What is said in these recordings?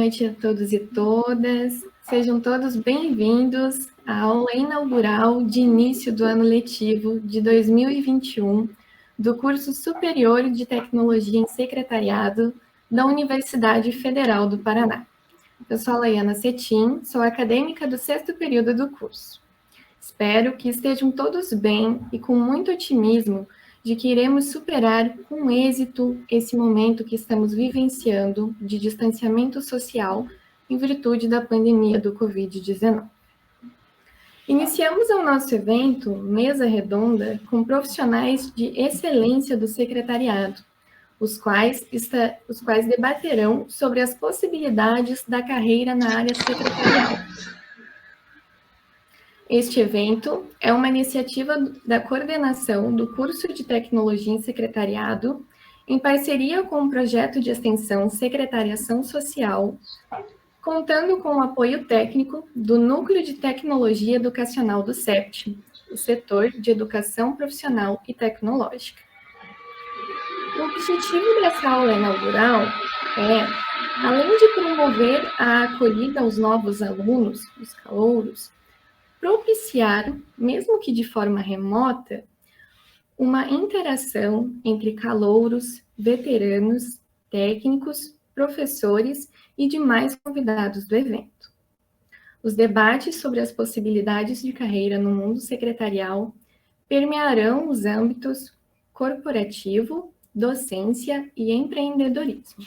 noite a todos e todas. Sejam todos bem-vindos à aula inaugural de início do ano letivo de 2021 do curso Superior de Tecnologia em Secretariado da Universidade Federal do Paraná. Eu sou a Laiana Cetim, sou acadêmica do 6º período do curso. Espero que estejam todos bem e com muito otimismo de que iremos superar com êxito esse momento que estamos vivenciando de distanciamento social em virtude da pandemia do Covid-19. Iniciamos o nosso evento, Mesa Redonda, com profissionais de excelência do secretariado, os quais debaterão sobre as possibilidades da carreira na área secretarial. Este evento é uma iniciativa da coordenação do curso de Tecnologia em Secretariado, em parceria com o projeto de extensão Secretariação Social, contando com o apoio técnico do Núcleo de Tecnologia Educacional do CEPT, o setor de Educação Profissional e Tecnológica. O objetivo dessa aula inaugural é, além de promover a acolhida aos novos alunos, os calouros, propiciar, mesmo que de forma remota, uma interação entre calouros, veteranos, técnicos, professores e demais convidados do evento. Os debates sobre as possibilidades de carreira no mundo secretarial permearão os âmbitos corporativo, docência e empreendedorismo.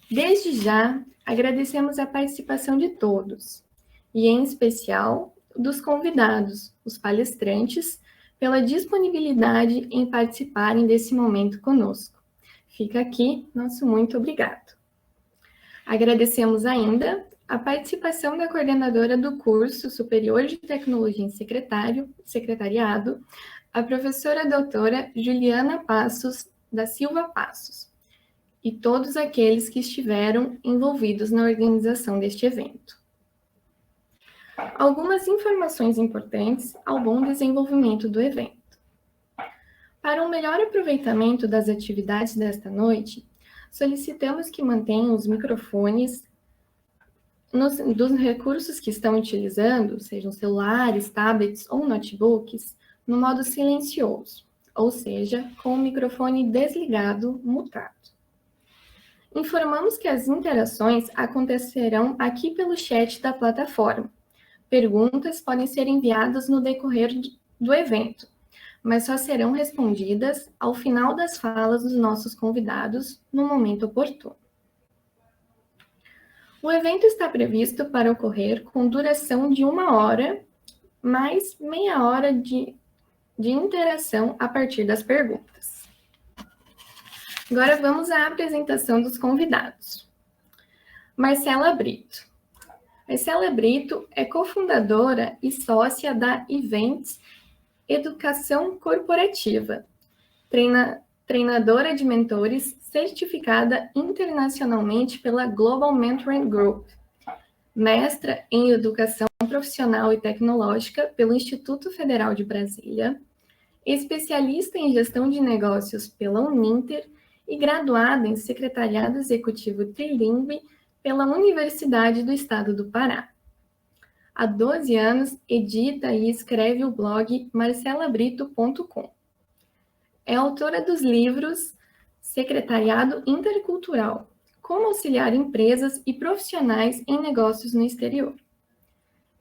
Desde já, agradecemos a participação de todos, e em especial dos convidados, os palestrantes, pela disponibilidade em participarem desse momento conosco. Fica aqui nosso muito obrigado. Agradecemos ainda a participação da coordenadora do curso Superior de Tecnologia em Secretariado, a professora doutora Juliana Passos da Silva Passos, e todos aqueles que estiveram envolvidos na organização deste evento. Algumas informações importantes ao bom desenvolvimento do evento. Para um melhor aproveitamento das atividades desta noite, solicitamos que mantenham os microfones dos recursos que estão utilizando, sejam celulares, tablets ou notebooks, no modo silencioso, ou seja, com o microfone desligado, mutado. Informamos que as interações acontecerão aqui pelo chat da plataforma. Perguntas podem ser enviadas no decorrer do evento, mas só serão respondidas ao final das falas dos nossos convidados, no momento oportuno. O evento está previsto para ocorrer com duração de 1 hora, mais meia hora de interação a partir das perguntas. Agora vamos à apresentação dos convidados. Marcela Brito. Marcela Brito é cofundadora e sócia da Events Educação Corporativa, treinadora de mentores certificada internacionalmente pela Global Mentoring Group, mestra em Educação Profissional e Tecnológica pelo Instituto Federal de Brasília, especialista em Gestão de Negócios pela Uninter e graduada em Secretariado Executivo Trilingue pela Universidade do Estado do Pará. Há 12 anos, edita e escreve o blog marcelabrito.com. É autora dos livros Secretariado Intercultural, Como Auxiliar Empresas e Profissionais em Negócios no Exterior,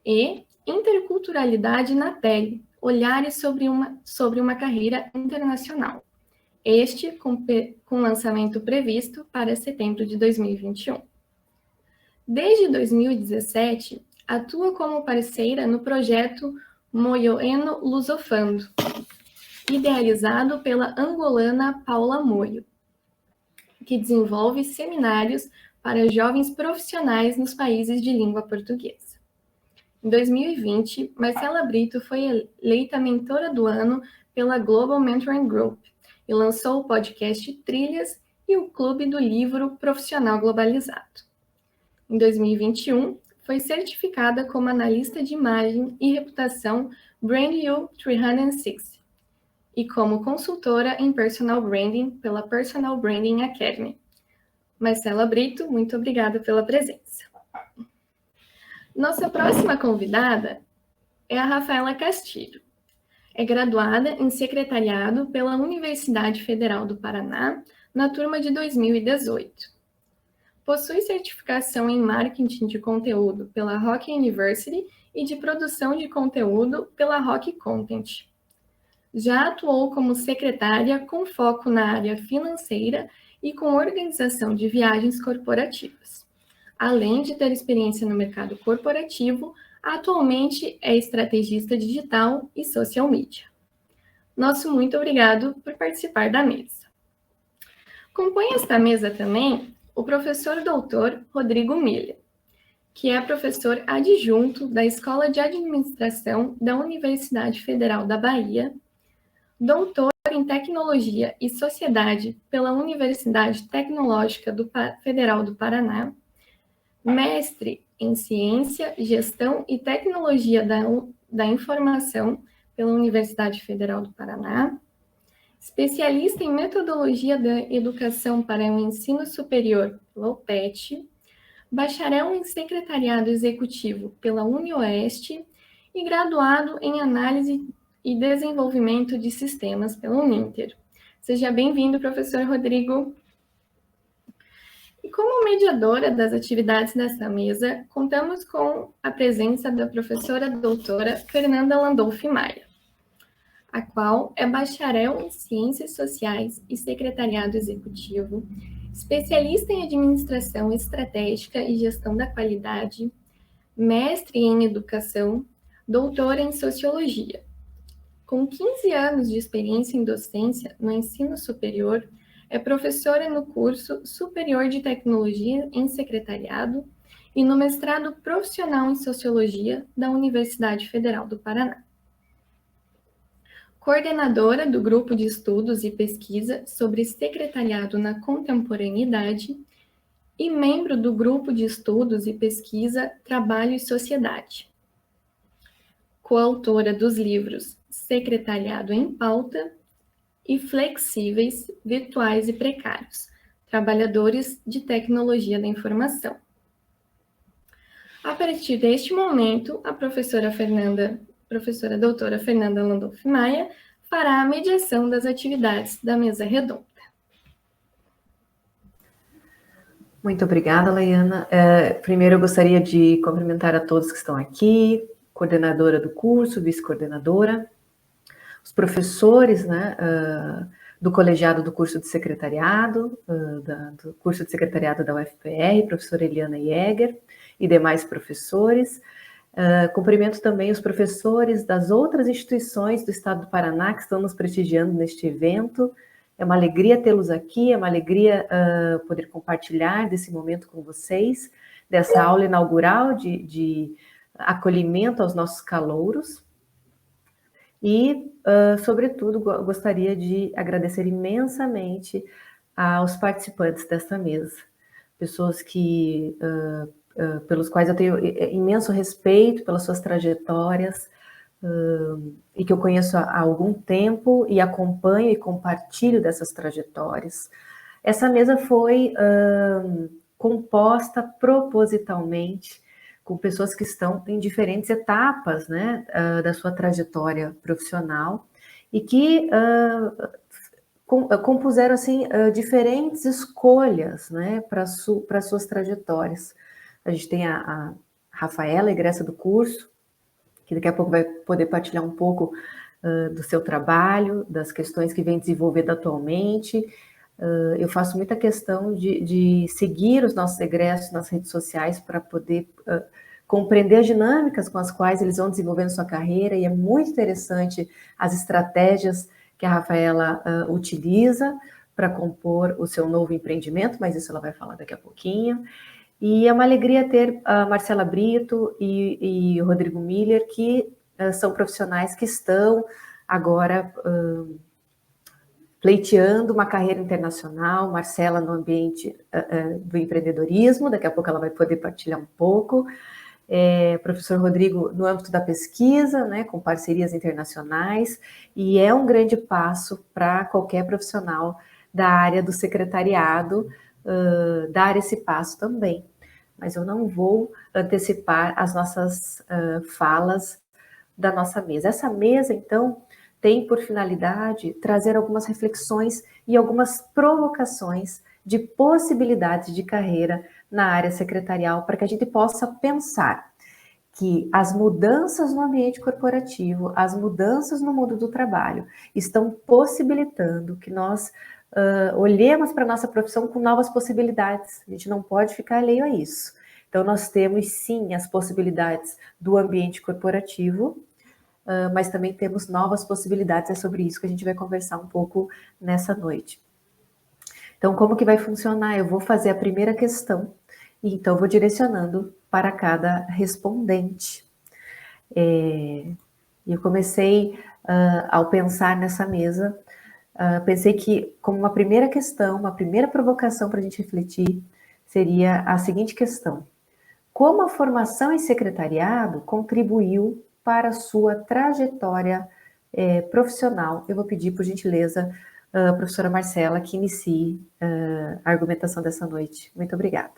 e Interculturalidade na Pele, Olhares sobre uma Carreira Internacional, este com lançamento previsto para setembro de 2021. Desde 2017, atua como parceira no projeto Moioeno Lusofando, idealizado pela angolana Paula Moio, que desenvolve seminários para jovens profissionais nos países de língua portuguesa. Em 2020, Marcela Brito foi eleita mentora do ano pela Global Mentoring Group e lançou o podcast Trilhas e o Clube do Livro Profissional Globalizado. Em 2021, foi certificada como analista de imagem e reputação BrandU 360 e como consultora em Personal Branding pela Personal Branding Academy, Marcela Brito, muito obrigada pela presença. Nossa próxima convidada é a Rafaela Castilho. É graduada em Secretariado pela Universidade Federal do Paraná, na turma de 2018. Possui certificação em Marketing de Conteúdo pela Rock University e de Produção de Conteúdo pela Rock Content. Já atuou como secretária com foco na área financeira e com organização de viagens corporativas. Além de ter experiência no mercado corporativo, atualmente é estrategista digital e social media. Nosso muito obrigado por participar da mesa. Compõe esta mesa também o professor doutor Rodrigo Miller, que é professor adjunto da Escola de Administração da Universidade Federal da Bahia, doutor em Tecnologia e Sociedade pela Universidade Tecnológica Federal do Paraná, mestre em Ciência, Gestão e Tecnologia da Informação pela Universidade Federal do Paraná, especialista em Metodologia da Educação para o Ensino Superior pela UPET, bacharel em Secretariado Executivo pela UniOeste e graduado em Análise e Desenvolvimento de Sistemas pela Uninter. Seja bem-vindo, professor Rodrigo. E como mediadora das atividades desta mesa, contamos com a presença da professora doutora Fernanda Landolfi Maia, a qual é bacharel em Ciências Sociais e Secretariado Executivo, especialista em Administração Estratégica e Gestão da Qualidade, mestre em Educação, doutora em Sociologia. Com 15 anos de experiência em docência no ensino superior, é professora no curso Superior de Tecnologia em Secretariado e no mestrado profissional em Sociologia da Universidade Federal do Paraná. Coordenadora do Grupo de Estudos e Pesquisa sobre Secretariado na Contemporaneidade e membro do Grupo de Estudos e Pesquisa Trabalho e Sociedade. Coautora dos livros Secretariado em Pauta e Flexíveis, Virtuais e Precários, Trabalhadores de Tecnologia da Informação. A partir deste momento, a professora doutora Fernanda Landolfi Maia fará a mediação das atividades da mesa redonda. Muito obrigada, Laiana. Primeiro, eu gostaria de cumprimentar a todos que estão aqui, coordenadora do curso, vice-coordenadora, os professores, né, do colegiado do curso de secretariado, do curso de secretariado da UFPR, professora Eliana Jäger e demais professores. Cumprimento também os professores das outras instituições do Estado do Paraná que estão nos prestigiando neste evento. É uma alegria tê-los aqui, é uma alegria poder compartilhar desse momento com vocês, dessa aula inaugural de acolhimento aos nossos calouros. E, sobretudo, gostaria de agradecer imensamente aos participantes desta mesa, pessoas que, pelos quais eu tenho imenso respeito pelas suas trajetórias, e que eu conheço há algum tempo e acompanho e compartilho dessas trajetórias. Essa mesa foi composta propositalmente com pessoas que estão em diferentes etapas, né, da sua trajetória profissional e que compuseram assim diferentes escolhas, né, para suas trajetórias. A gente tem a Rafaela, egressa do curso, que daqui a pouco vai poder partilhar um pouco do seu trabalho, das questões que vem desenvolvendo atualmente. Eu faço muita questão de seguir os nossos egressos nas redes sociais para poder compreender as dinâmicas com as quais eles vão desenvolvendo sua carreira, e é muito interessante as estratégias que a Rafaela utiliza para compor o seu novo empreendimento, mas isso ela vai falar daqui a pouquinho. E é uma alegria ter a Marcela Brito e o Rodrigo Miller, que são profissionais que estão agora pleiteando uma carreira internacional. Marcela no ambiente do empreendedorismo, daqui a pouco ela vai poder partilhar um pouco. Professor Rodrigo no âmbito da pesquisa, né, com parcerias internacionais, e é um grande passo para qualquer profissional da área do secretariado, dar esse passo também. Mas eu não vou antecipar as nossas falas da nossa mesa. Essa mesa, então, tem por finalidade trazer algumas reflexões e algumas provocações de possibilidades de carreira na área secretarial, para que a gente possa pensar que as mudanças no ambiente corporativo, as mudanças no mundo do trabalho, estão possibilitando que nós olhemos para a nossa profissão com novas possibilidades. A gente não pode ficar alheio a isso. Então, nós temos, sim, as possibilidades do ambiente corporativo, mas também temos novas possibilidades. É sobre isso que a gente vai conversar um pouco nessa noite. Então, como que vai funcionar? Eu vou fazer a primeira questão, e então vou direcionando para cada respondente. Eu comecei, ao pensar nessa mesa, pensei que, como uma primeira questão, uma primeira provocação para a gente refletir, seria a seguinte questão: como a formação em secretariado contribuiu para a sua trajetória profissional? Eu vou pedir, por gentileza, a professora Marcela, que inicie a argumentação dessa noite. Muito obrigada.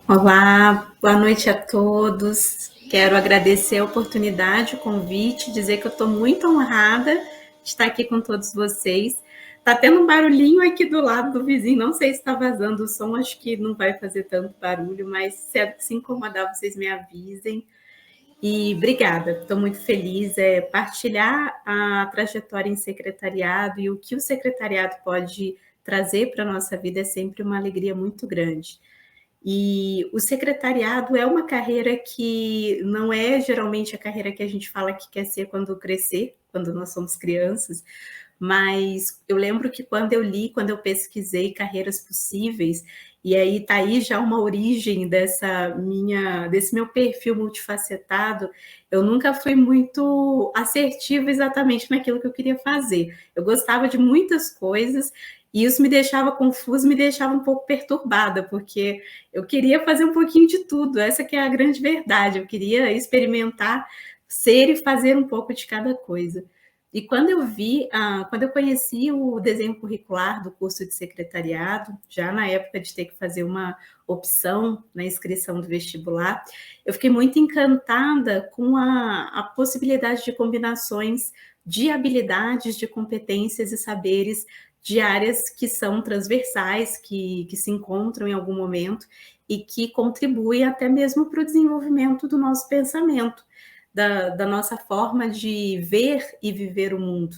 Olá, boa noite a todos. Quero agradecer a oportunidade, o convite, dizer que eu estou muito honrada de estar aqui com todos vocês. Tá tendo um barulhinho aqui do lado do vizinho, não sei se está vazando o som, acho que não vai fazer tanto barulho, mas se incomodar, vocês me avisem. E obrigada, estou muito feliz. Partilhar a trajetória em secretariado e o que o secretariado pode trazer para a nossa vida é sempre uma alegria muito grande. E o secretariado é uma carreira que não é geralmente a carreira que a gente fala que quer ser quando crescer, quando nós somos crianças, mas eu lembro que quando eu pesquisei carreiras possíveis, e aí está aí já uma origem desse meu perfil multifacetado, eu nunca fui muito assertiva exatamente naquilo que eu queria fazer. Eu gostava de muitas coisas, e isso me deixava confusa, me deixava um pouco perturbada, porque eu queria fazer um pouquinho de tudo, essa que é a grande verdade, eu queria experimentar, ser e fazer um pouco de cada coisa. E quando eu conheci o desenho curricular do curso de secretariado, já na época de ter que fazer uma opção na inscrição do vestibular, eu fiquei muito encantada com a possibilidade de combinações de habilidades, de competências e saberes de áreas que são transversais, que se encontram em algum momento e que contribuem até mesmo para o desenvolvimento do nosso pensamento, da nossa forma de ver e viver o mundo.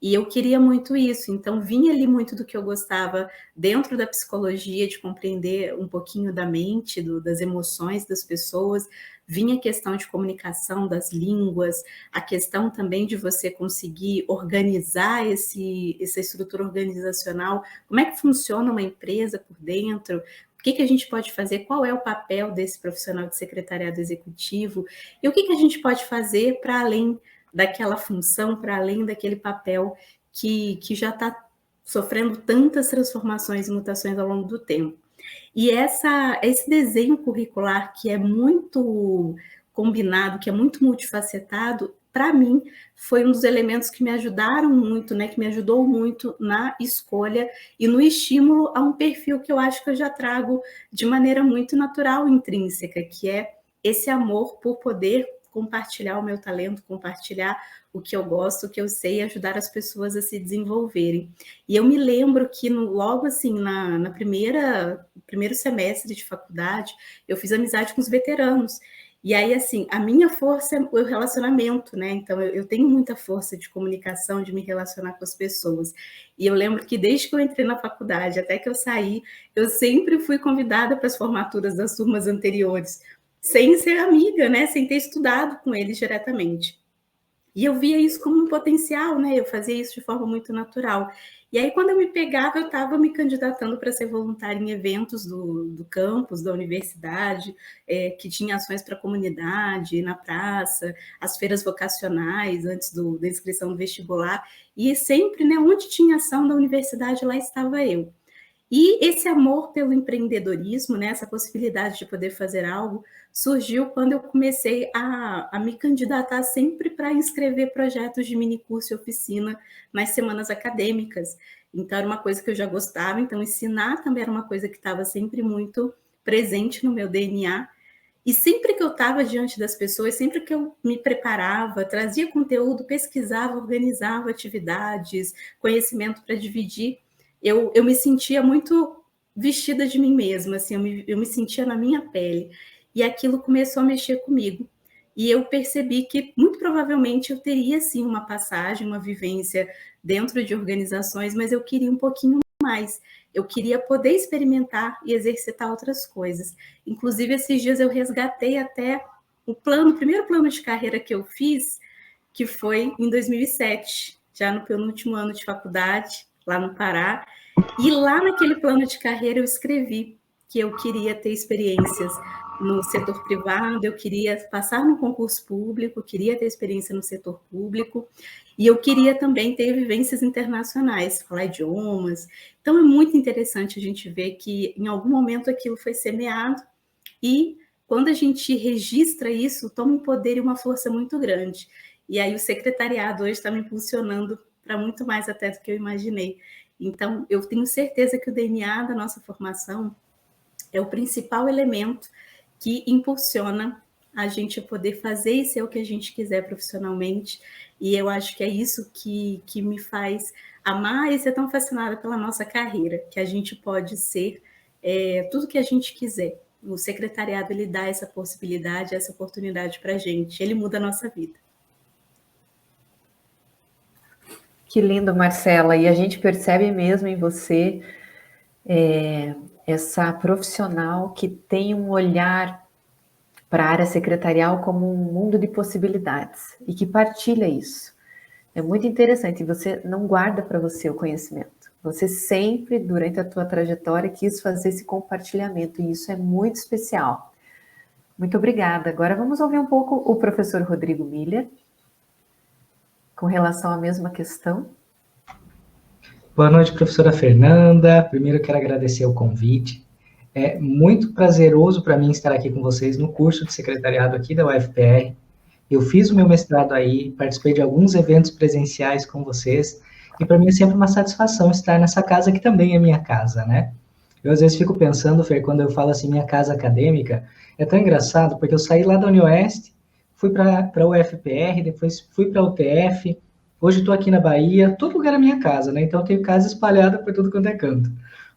E eu queria muito isso, então vinha ali muito do que eu gostava dentro da psicologia, de compreender um pouquinho da mente, das emoções das pessoas, vinha a questão de comunicação das línguas, a questão também de você conseguir organizar essa estrutura organizacional, como é que funciona uma empresa por dentro, o que a gente pode fazer, qual é o papel desse profissional de secretariado executivo, e o que a gente pode fazer para além daquela função, para além daquele papel que já está sofrendo tantas transformações e mutações ao longo do tempo. E esse desenho curricular que é muito combinado, que é muito multifacetado, para mim, foi um dos elementos que me ajudaram muito, né, que me ajudou muito na escolha e no estímulo a um perfil que eu acho que eu já trago de maneira muito natural, intrínseca, que é esse amor por poder compartilhar o meu talento, compartilhar o que eu gosto, o que eu sei, e ajudar as pessoas a se desenvolverem. E eu me lembro que logo assim, na primeiro semestre de faculdade, eu fiz amizade com os veteranos. E aí, assim, a minha força é o relacionamento, né? Então, eu tenho muita força de comunicação, de me relacionar com as pessoas. E eu lembro que desde que eu entrei na faculdade até que eu saí, eu sempre fui convidada para as formaturas das turmas anteriores, sem ser amiga, né? Sem ter estudado com eles diretamente. E eu via isso como um potencial, né? Eu fazia isso de forma muito natural. E aí, quando eu me pegava, eu estava me candidatando para ser voluntária em eventos do campus, da universidade, que tinha ações para a comunidade, na praça, as feiras vocacionais, antes da inscrição do vestibular. E sempre, né, onde tinha ação da universidade, lá estava eu. E esse amor pelo empreendedorismo, né, essa possibilidade de poder fazer algo, surgiu quando eu comecei a me candidatar sempre para inscrever projetos de minicurso e oficina nas semanas acadêmicas. Então, era uma coisa que eu já gostava, então ensinar também era uma coisa que estava sempre muito presente no meu DNA. E sempre que eu estava diante das pessoas, sempre que eu me preparava, trazia conteúdo, pesquisava, organizava atividades, conhecimento para dividir, eu me sentia muito vestida de mim mesma, assim, eu me sentia na minha pele. E aquilo começou a mexer comigo. E eu percebi que, muito provavelmente, eu teria, sim, uma passagem, uma vivência dentro de organizações, mas eu queria um pouquinho mais. Eu queria poder experimentar e exercitar outras coisas. Inclusive, esses dias eu resgatei até o primeiro plano de carreira que eu fiz, que foi em 2007, já no penúltimo ano de faculdade, lá no Pará. E lá naquele plano de carreira eu escrevi que eu queria ter experiências no setor privado, eu queria passar no concurso público, queria ter experiência no setor público, e eu queria também ter vivências internacionais, falar idiomas. Então, é muito interessante a gente ver que, em algum momento, aquilo foi semeado, e quando a gente registra isso, toma um poder e uma força muito grande. E aí o secretariado hoje está me impulsionando para muito mais até do que eu imaginei. Então, eu tenho certeza que o DNA da nossa formação é o principal elemento que impulsiona a gente poder fazer e ser o que a gente quiser profissionalmente. E eu acho que é isso que me faz amar e ser tão fascinada pela nossa carreira, que a gente pode ser tudo que a gente quiser. O secretariado, ele dá essa possibilidade, essa oportunidade para a gente. Ele muda a nossa vida. Que lindo, Marcela. E a gente percebe mesmo em você essa profissional que tem um olhar para a área secretarial como um mundo de possibilidades e que partilha isso. É muito interessante. E você não guarda para você o conhecimento. Você sempre, durante a tua trajetória, quis fazer esse compartilhamento e isso é muito especial. Muito obrigada. Agora vamos ouvir um pouco o professor Rodrigo Miller com relação à mesma questão. Boa noite, professora Fernanda. Primeiro, eu quero agradecer o convite. É muito prazeroso para mim estar aqui com vocês no curso de secretariado aqui da UFPR. Eu fiz o meu mestrado aí, participei de alguns eventos presenciais com vocês, e para mim é sempre uma satisfação estar nessa casa que também é minha casa, né? Eu às vezes fico pensando, Fer, quando eu falo assim, minha casa acadêmica, é tão engraçado, porque eu saí lá da Unioeste, fui para a UFPR, depois fui para a UTF, hoje estou aqui na Bahia, todo lugar é minha casa, né? Então eu tenho casa espalhada por tudo quanto é canto.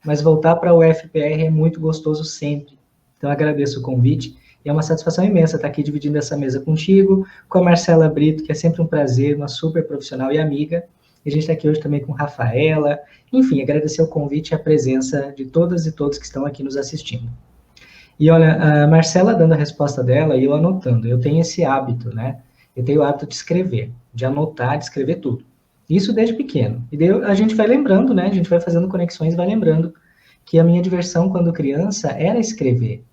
Mas voltar para a UFPR é muito gostoso sempre. Então eu agradeço o convite e é uma satisfação imensa estar aqui dividindo essa mesa contigo, com a Marcela Brito, que é sempre um prazer, uma super profissional e amiga. E a gente está aqui hoje também com Rafaela. Enfim, agradecer o convite e a presença de todas e todos que estão aqui nos assistindo. E olha, a Marcela dando a resposta dela e eu anotando. Eu tenho esse hábito, né? Eu tenho o hábito de escrever, de anotar, de escrever tudo. Isso desde pequeno. E daí a gente vai lembrando, né? A gente vai fazendo conexões e vai lembrando que a minha diversão quando criança era escrever.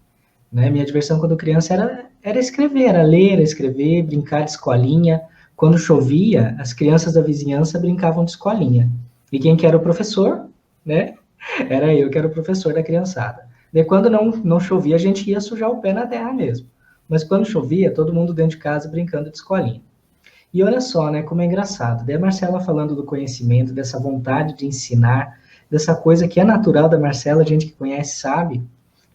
Né? Minha diversão quando criança era escrever, era ler, era escrever, brincar de escolinha. Quando chovia, as crianças da vizinhança brincavam de escolinha. E quem que era o professor? Né? Era eu que era o professor da criançada. Daí quando não chovia, a gente ia sujar o pé na terra mesmo. Mas quando chovia, todo mundo dentro de casa brincando de escolinha. E olha só, né, como é engraçado. Daí a Marcela falando do conhecimento, dessa vontade de ensinar, dessa coisa que é natural da Marcela, a gente que conhece sabe.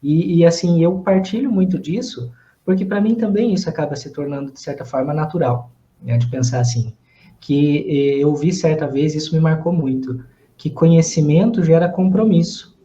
E assim, eu partilho muito disso, porque para mim também isso acaba se tornando, de certa forma, natural. Né, de pensar assim, que eu vi certa vez, isso me marcou muito, que conhecimento gera compromisso.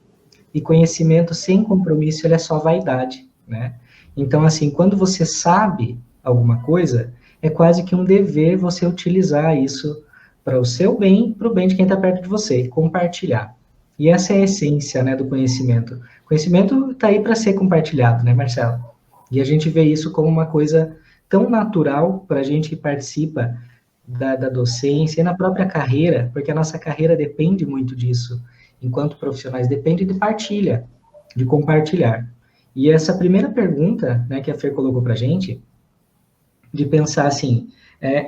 E conhecimento sem compromisso, ele é só vaidade, né? Então, assim, quando você sabe alguma coisa, é quase que um dever você utilizar isso para o seu bem, para o bem de quem está perto de você, compartilhar. E essa é a essência, né, do conhecimento. O conhecimento está aí para ser compartilhado, né, Marcelo? E a gente vê isso como uma coisa tão natural para a gente que participa da docência e na própria carreira, porque a nossa carreira depende muito disso. Enquanto profissionais, depende de partilha, de compartilhar. E essa primeira pergunta, né, que a Fer colocou para a gente, de pensar assim,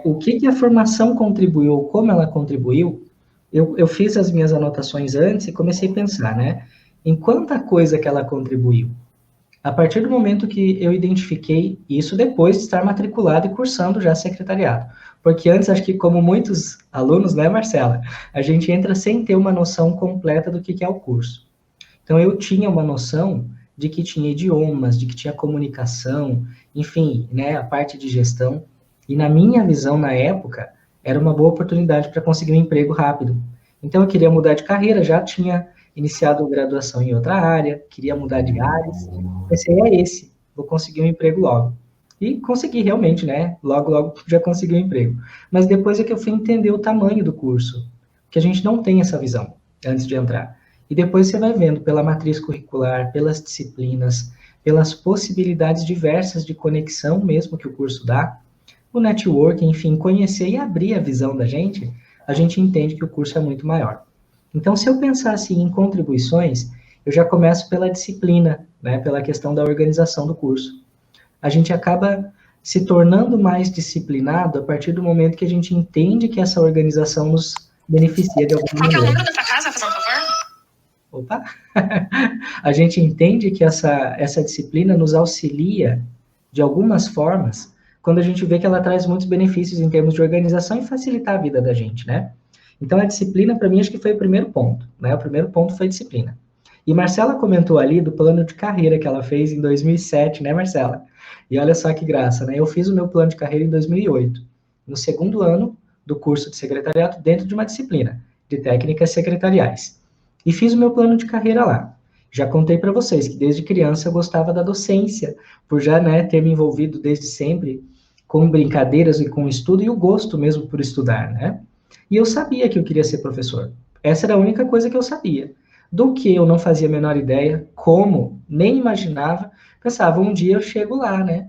o que a formação contribuiu, como ela contribuiu, eu fiz as minhas anotações antes e comecei a pensar, né? em quanta coisa que ela contribuiu. A partir do momento que eu identifiquei isso depois de estar matriculado e cursando já secretariado. Porque antes, acho que como muitos alunos, né, Marcela, a gente entra sem ter uma noção completa do que é o curso. Então, eu tinha uma noção de que tinha idiomas, de que tinha comunicação, enfim, né, a parte de gestão. E na minha visão, na época, era uma boa oportunidade para conseguir um emprego rápido. Então, eu queria mudar de carreira, já tinha iniciado graduação em outra área, queria mudar de áreas. Pensei, é esse, vou conseguir um emprego logo. E consegui realmente, né? Logo, logo já consegui um emprego. Mas depois é que eu fui entender o tamanho do curso, porque a gente não tem essa visão antes de entrar. E depois você vai vendo pela matriz curricular, pelas disciplinas, pelas possibilidades diversas de conexão mesmo que o curso dá, o networking, enfim, conhecer e abrir a visão da gente, a gente entende que o curso é muito maior. Então, se eu pensar assim em contribuições, eu já começo pela disciplina, né, pela questão da organização do curso. A gente acaba se tornando mais disciplinado a partir do momento que a gente entende que essa organização nos beneficia de alguma maneira. Qual que é o número da tua casa, fazendo favor? Opa! A gente entende que essa disciplina nos auxilia de algumas formas, quando a gente vê que ela traz muitos benefícios em termos de organização e facilitar a vida da gente, né? Então, a disciplina, para mim, acho que foi o primeiro ponto, né? O primeiro ponto foi disciplina. E Marcela comentou ali do plano de carreira que ela fez em 2007, né, Marcela? E olha só que graça, né? Eu fiz o meu plano de carreira em 2008, no segundo ano do curso de secretariado, dentro de uma disciplina de técnicas secretariais. E fiz o meu plano de carreira lá. Já contei para vocês que desde criança eu gostava da docência, por já, né, ter me envolvido desde sempre com brincadeiras e com estudo e o gosto mesmo por estudar, né? E eu sabia que eu queria ser professor. Essa era a única coisa que eu sabia. Do que eu não fazia a menor ideia, como, nem imaginava, pensava, um dia eu chego lá, né?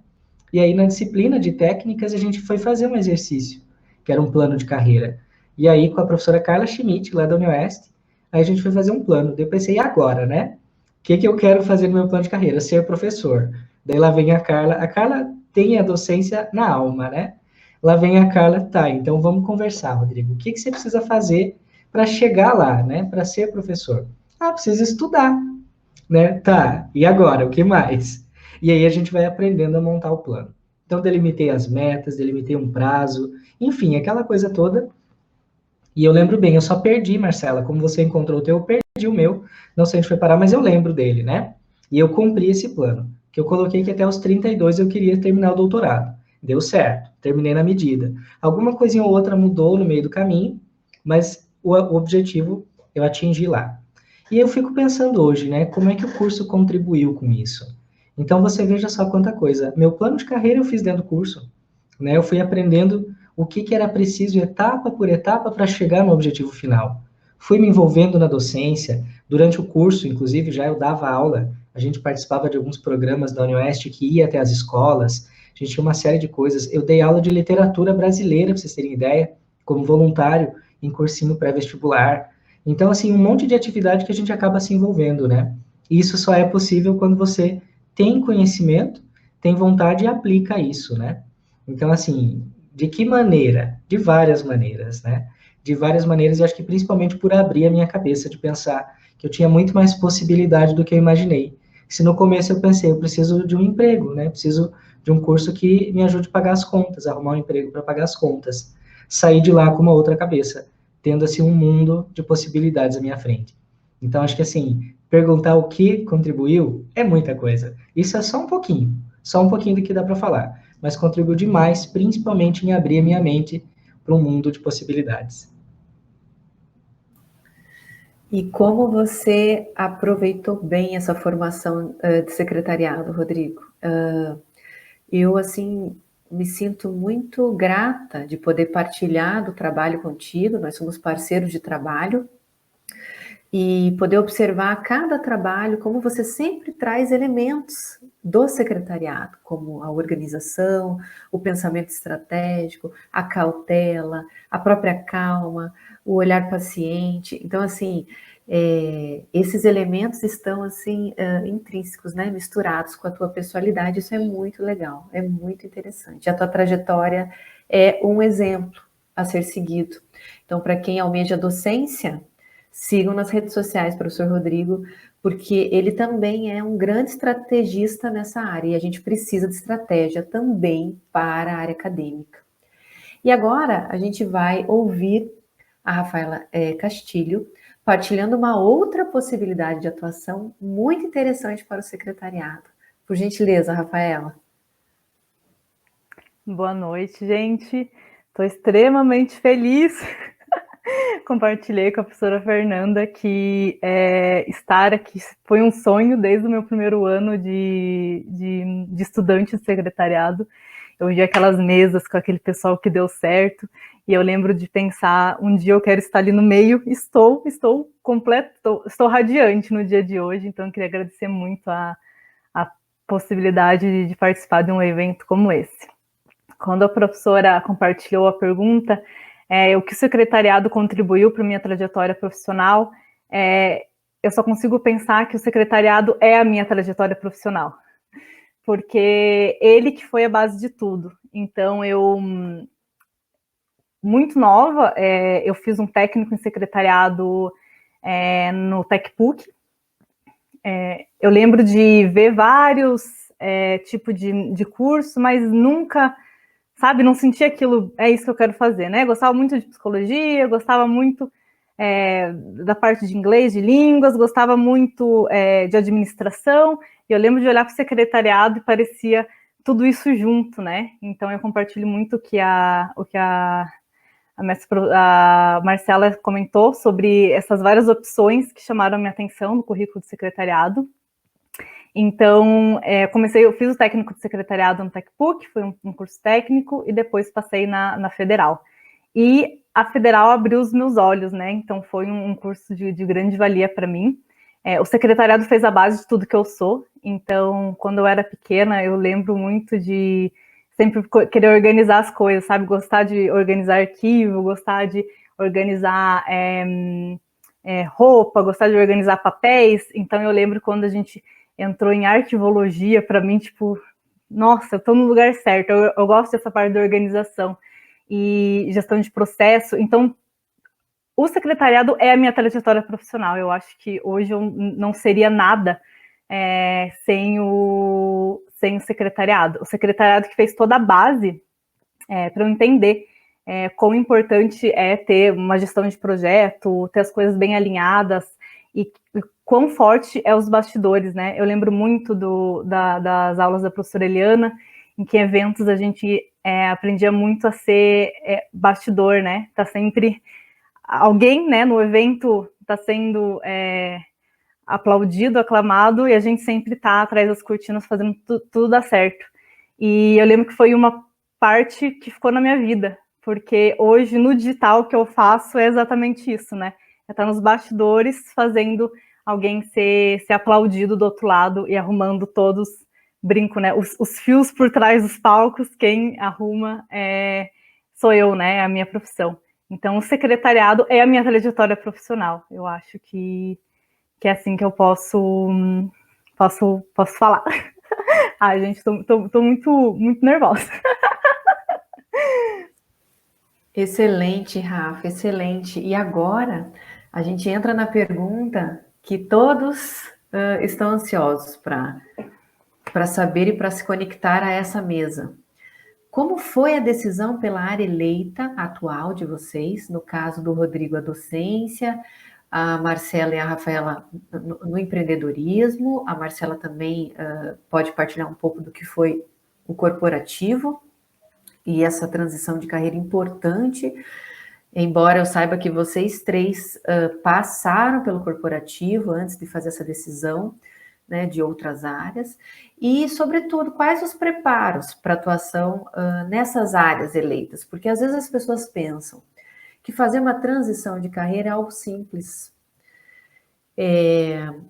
E aí, na disciplina de técnicas, a gente foi fazer um exercício, que era um plano de carreira. E aí, com a professora Carla Schmidt, lá da Unioeste, aí a gente foi fazer um plano. Daí eu pensei, e agora, né? O que eu quero fazer no meu plano de carreira? Ser professor. Daí lá vem a Carla. A Carla tem a docência na alma, né? Lá vem a Carla, tá, então vamos conversar, Rodrigo. O que você precisa fazer para chegar lá, né? Para ser professor? Ah, precisa estudar, né? Tá, e agora? O que mais? E aí a gente vai aprendendo a montar o plano. Então, delimitei as metas, delimitei um prazo, enfim, aquela coisa toda. E eu lembro bem, eu só perdi, Marcela, como você encontrou o teu, eu perdi o meu, não sei onde foi parar, mas eu lembro dele, né? E eu cumpri esse plano, que eu coloquei que até os 32 eu queria terminar o doutorado. Deu certo, terminei na medida. Alguma coisinha ou outra mudou no meio do caminho, mas o objetivo eu atingi lá. E eu fico pensando hoje, né, como é que o curso contribuiu com isso? Então você veja só quanta coisa. Meu plano de carreira eu fiz dentro do curso, né? Eu fui aprendendo o que era preciso etapa por etapa para chegar no objetivo final. Fui me envolvendo na docência, durante o curso, inclusive, já eu dava aula, a gente participava de alguns programas da Unioeste que ia até as escolas, a gente tinha uma série de coisas. Eu dei aula de literatura brasileira, para vocês terem ideia, como voluntário em cursinho pré-vestibular. Então, assim, um monte de atividade que a gente acaba se envolvendo, né? E isso só é possível quando você tem conhecimento, tem vontade e aplica isso, né? Então, assim, de que maneira? De várias maneiras, né? De várias maneiras, e acho que principalmente por abrir a minha cabeça de pensar que eu tinha muito mais possibilidade do que eu imaginei. Se no começo eu pensei, eu preciso de um emprego, né? Preciso de um curso que me ajude a pagar as contas, arrumar um emprego para pagar as contas. Sair de lá com uma outra cabeça, tendo assim um mundo de possibilidades à minha frente. Então, acho que assim, perguntar o que contribuiu é muita coisa. Isso é só um pouquinho do que dá para falar, mas contribuiu demais, principalmente em abrir a minha mente para um mundo de possibilidades. E como você aproveitou bem essa formação de secretariado, Rodrigo? Eu, assim, me sinto muito grata de poder partilhar do trabalho contigo, nós somos parceiros de trabalho, e poder observar cada trabalho, como você sempre traz elementos do secretariado, como a organização, o pensamento estratégico, a cautela, a própria calma, o olhar paciente. Então, assim, esses elementos estão, assim, intrínsecos, né, misturados com a tua personalidade. Isso é muito legal, é muito interessante. A tua trajetória é um exemplo a ser seguido. Então, para quem almeja docência, Sigam nas redes sociais, professor Rodrigo, porque ele também é um grande estrategista nessa área e a gente precisa de estratégia também para a área acadêmica. E agora a gente vai ouvir a Rafaela Castilho partilhando uma outra possibilidade de atuação muito interessante para o secretariado. Por gentileza, Rafaela. Boa noite, gente. Estou extremamente feliz. Compartilhei com a professora Fernanda que estar aqui foi um sonho desde o meu primeiro ano de estudante de secretariado. Eu vi aquelas mesas com aquele pessoal que deu certo, e eu lembro de pensar, um dia eu quero estar ali no meio. Estou radiante no dia de hoje, então eu queria agradecer muito a possibilidade de participar de um evento como esse. Quando a professora compartilhou a pergunta, o que o secretariado contribuiu para a minha trajetória profissional, eu só consigo pensar que o secretariado é a minha trajetória profissional, porque ele que foi a base de tudo. Então, muito nova, eu fiz um técnico em secretariado no TecPUC. Eu lembro de ver vários tipos de curso, mas nunca, sabe, não sentia aquilo, é isso que eu quero fazer, né? Gostava muito de psicologia, gostava muito da parte de inglês, de línguas, gostava muito de administração, e eu lembro de olhar para o secretariado e parecia tudo isso junto, né? Então eu compartilho muito o que a Marcela comentou sobre essas várias opções que chamaram a minha atenção no currículo de secretariado. Então, eu fiz o técnico de secretariado no TecPUC, foi um curso técnico, e depois passei na Federal. E a Federal abriu os meus olhos, né? Então, foi um curso de grande valia para mim. O secretariado fez a base de tudo que eu sou. Então, quando eu era pequena, eu lembro muito de sempre querer organizar as coisas, sabe? Gostar de organizar arquivo, gostar de organizar roupa, gostar de organizar papéis. Então, eu lembro quando a gente entrou em arquivologia, para mim, tipo, nossa, eu estou no lugar certo. Eu gosto dessa parte da organização e gestão de processo. Então, o secretariado é a minha trajetória profissional. Eu acho que hoje eu não seria nada sem o secretariado. O secretariado que fez toda a base para eu entender quão importante é ter uma gestão de projeto, ter as coisas bem alinhadas e quão forte é os bastidores, né? Eu lembro muito das aulas da professora Eliana, em que eventos a gente aprendia muito a ser bastidor, né? Tá sempre alguém, né, no evento está sendo aplaudido, aclamado, e a gente sempre está atrás das cortinas fazendo tudo dar certo. E eu lembro que foi uma parte que ficou na minha vida, porque hoje no digital o que eu faço é exatamente isso, né? É estar nos bastidores fazendo alguém ser aplaudido do outro lado e arrumando todos, brinco, né? Os fios por trás dos palcos, quem arruma sou eu, né? É a minha profissão. Então, o secretariado é a minha trajetória profissional. Eu acho que é assim que eu posso falar. Ai, gente, tô muito nervosa. Excelente, Rafa, excelente. E agora a gente entra na pergunta que todos estão ansiosos para saber e para se conectar a essa mesa. Como foi a decisão pela área eleita atual de vocês? No caso do Rodrigo, a docência, a Marcela e a Rafaela no empreendedorismo, a Marcela também pode partilhar um pouco do que foi o corporativo e essa transição de carreira importante, embora eu saiba que vocês três passaram pelo corporativo antes de fazer essa decisão, né, de outras áreas, e, sobretudo, quais os preparos para atuação nessas áreas eleitas, porque às vezes as pessoas pensam que fazer uma transição de carreira é algo simples,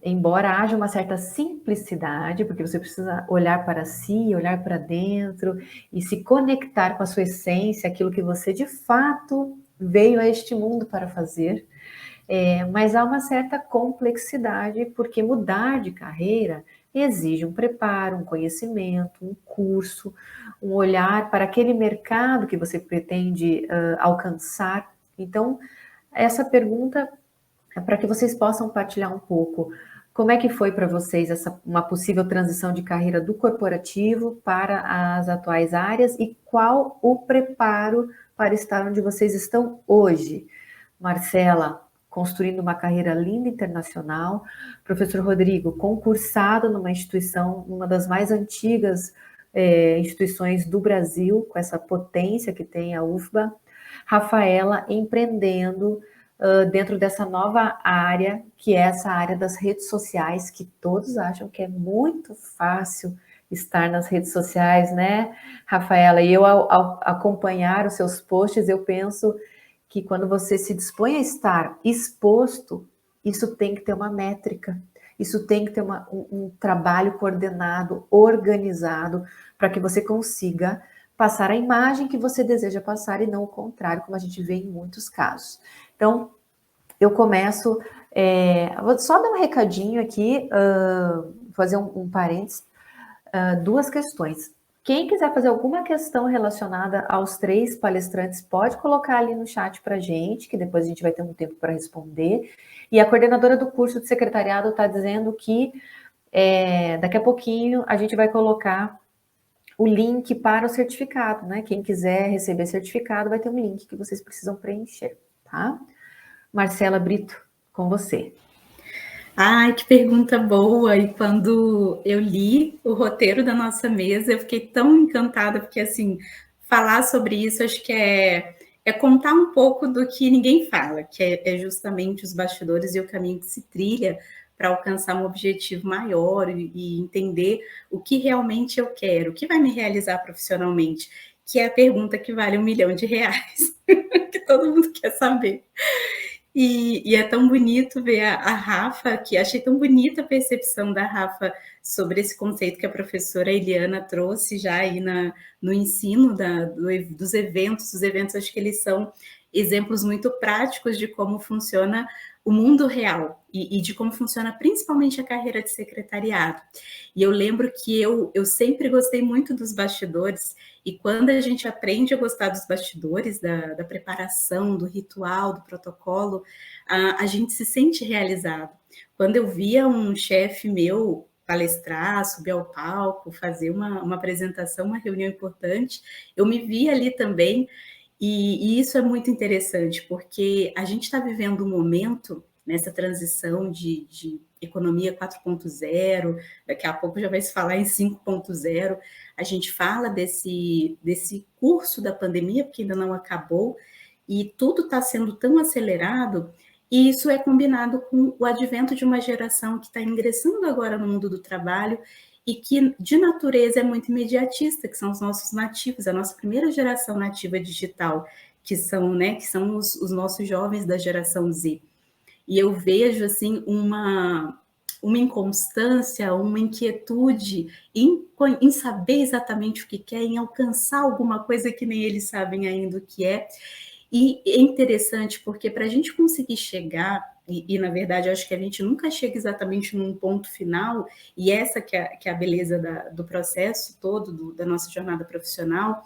embora haja uma certa simplicidade, porque você precisa olhar para si, olhar para dentro e se conectar com a sua essência, aquilo que você de fato veio a este mundo para fazer, mas há uma certa complexidade, porque mudar de carreira exige um preparo, um conhecimento, um curso, um olhar para aquele mercado que você pretende alcançar. Então, essa pergunta para que vocês possam partilhar um pouco como é que foi para vocês uma possível transição de carreira do corporativo para as atuais áreas e qual o preparo para estar onde vocês estão hoje. Marcela, construindo uma carreira linda internacional. Professor Rodrigo, concursado numa instituição, uma das mais antigas instituições do Brasil, com essa potência que tem a UFBA. Rafaela, empreendendo dentro dessa nova área, que é essa área das redes sociais, que todos acham que é muito fácil estar nas redes sociais, né, Rafaela? E eu, ao acompanhar os seus posts, eu penso que quando você se dispõe a estar exposto, isso tem que ter uma métrica, isso tem que ter um trabalho coordenado, organizado, para que você consiga passar a imagem que você deseja passar e não o contrário, como a gente vê em muitos casos. Então, eu começo, vou só dar um recadinho aqui, fazer um parênteses, duas questões. Quem quiser fazer alguma questão relacionada aos 3 palestrantes, pode colocar ali no chat para a gente, que depois a gente vai ter um tempo para responder. E a coordenadora do curso de secretariado está dizendo que daqui a pouquinho a gente vai colocar o link para o certificado, né? Quem quiser receber certificado vai ter um link que vocês precisam preencher, tá? Marcela Brito, com você. Ai, que pergunta boa! E quando eu li o roteiro da nossa mesa, eu fiquei tão encantada, porque, assim, falar sobre isso, acho que é contar um pouco do que ninguém fala, que é justamente os bastidores e o caminho que se trilha para alcançar um objetivo maior e entender o que realmente eu quero, o que vai me realizar profissionalmente, que é a pergunta que vale R$1 milhão, que todo mundo quer saber. E é tão bonito ver a Rafa, que achei tão bonita a percepção da Rafa sobre esse conceito que a professora Eliana trouxe já aí no ensino dos eventos. Os eventos, acho que eles são exemplos muito práticos de como funciona o mundo real e de como funciona principalmente a carreira de secretariado. E eu lembro que eu sempre gostei muito dos bastidores, e quando a gente aprende a gostar dos bastidores, da preparação, do ritual, do protocolo, a gente se sente realizado. Quando eu via um chefe meu palestrar, subir ao palco, fazer uma apresentação, uma reunião importante, eu me via ali também, e isso é muito interessante, porque a gente está vivendo um momento nessa transição de economia 4.0, daqui a pouco já vai se falar em 5.0, a gente fala desse curso da pandemia, porque ainda não acabou, e tudo está sendo tão acelerado, e isso é combinado com o advento de uma geração que está ingressando agora no mundo do trabalho e que, de natureza, é muito imediatista, que são os nossos nativos, a nossa primeira geração nativa digital, que são os nossos jovens da geração Z. E eu vejo, assim, uma inconstância, uma inquietude em saber exatamente o que quer, em alcançar alguma coisa que nem eles sabem ainda o que é. E é interessante porque para a gente conseguir chegar, e na verdade eu acho que a gente nunca chega exatamente num ponto final, e essa que é a beleza do processo todo, da nossa jornada profissional,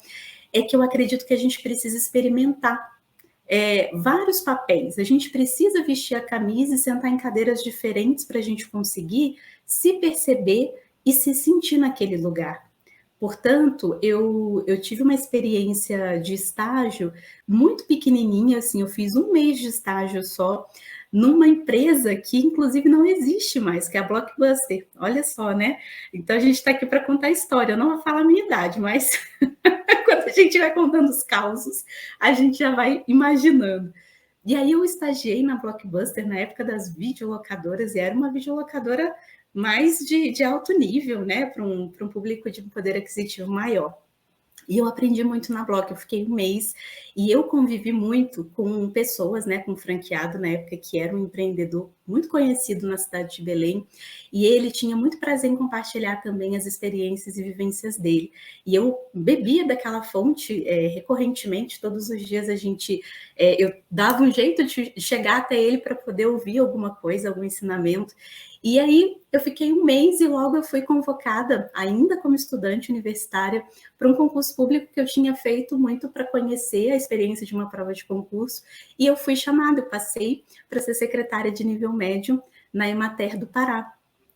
é que eu acredito que a gente precisa experimentar vários papéis. A gente precisa vestir a camisa e sentar em cadeiras diferentes para a gente conseguir se perceber e se sentir naquele lugar. Portanto, eu tive uma experiência de estágio muito pequenininha, assim, eu fiz 1 mês de estágio só, numa empresa que, inclusive, não existe mais, que é a Blockbuster. Olha só, né? Então, a gente está aqui para contar a história. Eu não vou falar a minha idade, mas quando a gente vai contando os causos, a gente já vai imaginando. E aí eu estagiei na Blockbuster na época das videolocadoras, e era uma videolocadora mais de alto nível, né, para um público de poder aquisitivo maior. E eu aprendi muito na Block, eu fiquei 1 mês, e eu convivi muito com pessoas, né, com um franqueado na época, que era um empreendedor muito conhecido na cidade de Belém, e ele tinha muito prazer em compartilhar também as experiências e vivências dele. E eu bebia daquela fonte recorrentemente, todos os dias eu dava um jeito de chegar até ele para poder ouvir alguma coisa, algum ensinamento. E aí eu fiquei um mês e logo eu fui convocada, ainda como estudante universitária, para um concurso público que eu tinha feito muito para conhecer a experiência de uma prova de concurso. E eu fui chamada, eu passei para ser secretária de nível médio na Emater do Pará.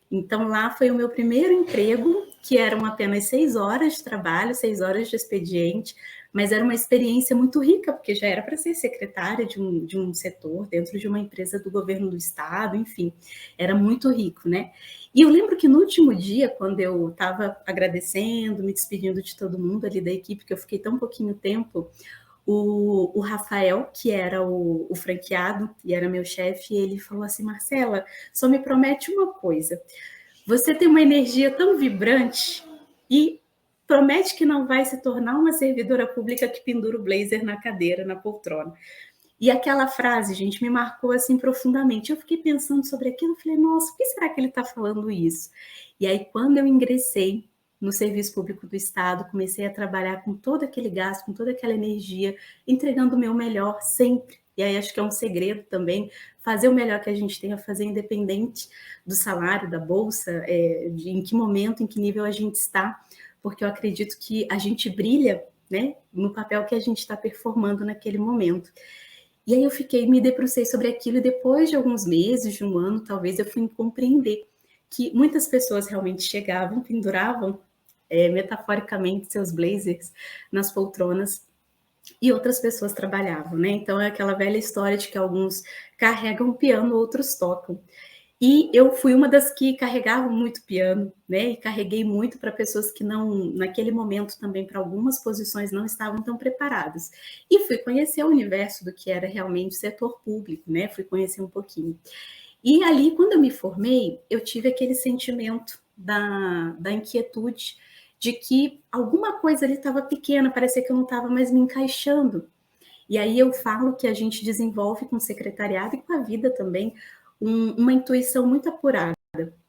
Então, lá foi o meu primeiro emprego, que eram apenas 6 horas de trabalho, 6 horas de expediente, mas era uma experiência muito rica, porque já era para ser secretária de um setor dentro de uma empresa do governo do estado, enfim, era muito rico, né? E eu lembro que no último dia, quando eu estava agradecendo, me despedindo de todo mundo ali da equipe, que eu fiquei tão pouquinho tempo, o Rafael, que era o franqueado e era meu chefe, ele falou assim: Marcela, só me promete uma coisa, você tem uma energia tão vibrante e promete que não vai se tornar uma servidora pública que pendura o blazer na cadeira, na poltrona. E aquela frase, gente, me marcou assim profundamente. Eu fiquei pensando sobre aquilo, falei, nossa, por que será que ele está falando isso? E aí, quando eu ingressei no serviço público do Estado, comecei a trabalhar com todo aquele gasto, com toda aquela energia, entregando o meu melhor sempre. E aí acho que é um segredo também, fazer o melhor que a gente tem a fazer, independente do salário, da bolsa, em que momento, em que nível a gente está, porque eu acredito que a gente brilha, né, no papel que a gente está performando naquele momento. E aí eu me debrucei sobre aquilo e depois de alguns meses, de um ano, talvez, eu fui compreender que muitas pessoas realmente chegavam, penduravam metaforicamente seus blazers nas poltronas e outras pessoas trabalhavam, né? Então é aquela velha história de que alguns carregam o piano, outros tocam. E eu fui uma das que carregavam muito piano, né? E carreguei muito para pessoas que não, naquele momento também, para algumas posições, não estavam tão preparadas. E fui conhecer o universo do que era realmente o setor público, né? Fui conhecer um pouquinho. E ali, quando eu me formei, eu tive aquele sentimento da inquietude de que alguma coisa ali estava pequena, parecia que eu não estava mais me encaixando. E aí eu falo que a gente desenvolve com o secretariado e com a vida também uma intuição muito apurada.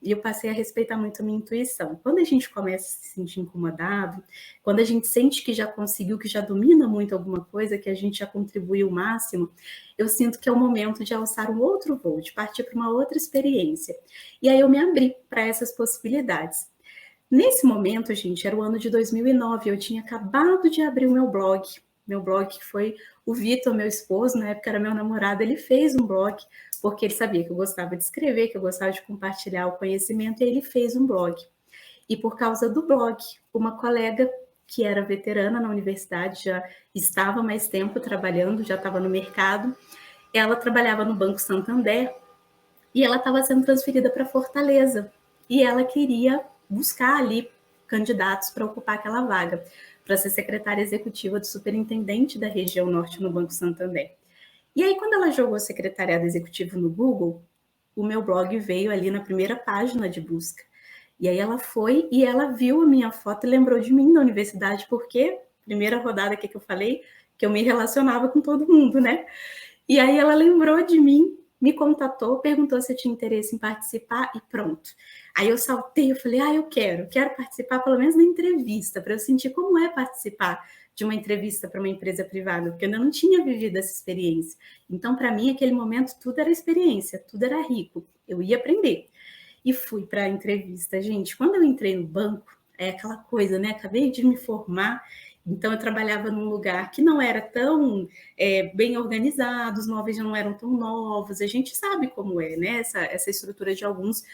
E eu passei a respeitar muito a minha intuição. Quando a gente começa a se sentir incomodado, quando a gente sente que já conseguiu, que já domina muito alguma coisa, que a gente já contribuiu o máximo, eu sinto que é o momento de alçar um outro voo, de partir para uma outra experiência. E aí eu me abri para essas possibilidades. Nesse momento, gente, era o ano de 2009, eu tinha acabado de abrir o meu blog que foi o Vitor, meu esposo, na época era meu namorado, ele fez um blog, porque ele sabia que eu gostava de escrever, que eu gostava de compartilhar o conhecimento, e ele fez um blog. E por causa do blog, uma colega que era veterana na universidade, já estava mais tempo trabalhando, já estava no mercado, ela trabalhava no Banco Santander, e ela estava sendo transferida para Fortaleza, e ela queria buscar ali candidatos para ocupar aquela vaga, para ser secretária executiva do superintendente da região norte no Banco Santander. E aí, quando ela jogou secretariado executivo no Google, o meu blog veio ali na primeira página de busca. E aí ela foi e ela viu a minha foto e lembrou de mim na universidade, porque, primeira rodada aqui que eu falei, que eu me relacionava com todo mundo, né? E aí ela lembrou de mim, me contatou, perguntou se eu tinha interesse em participar e pronto. Aí eu saltei, eu falei, eu quero participar pelo menos na entrevista, para eu sentir como é participar de uma entrevista para uma empresa privada, porque eu ainda não tinha vivido essa experiência. Então, para mim, aquele momento, tudo era experiência, tudo era rico, eu ia aprender. E fui para a entrevista. Gente, quando eu entrei no banco, é aquela coisa, né? Acabei de me formar, então eu trabalhava num lugar que não era tão bem organizado, os móveis já não eram tão novos, a gente sabe como é, né? Essa estrutura de alguns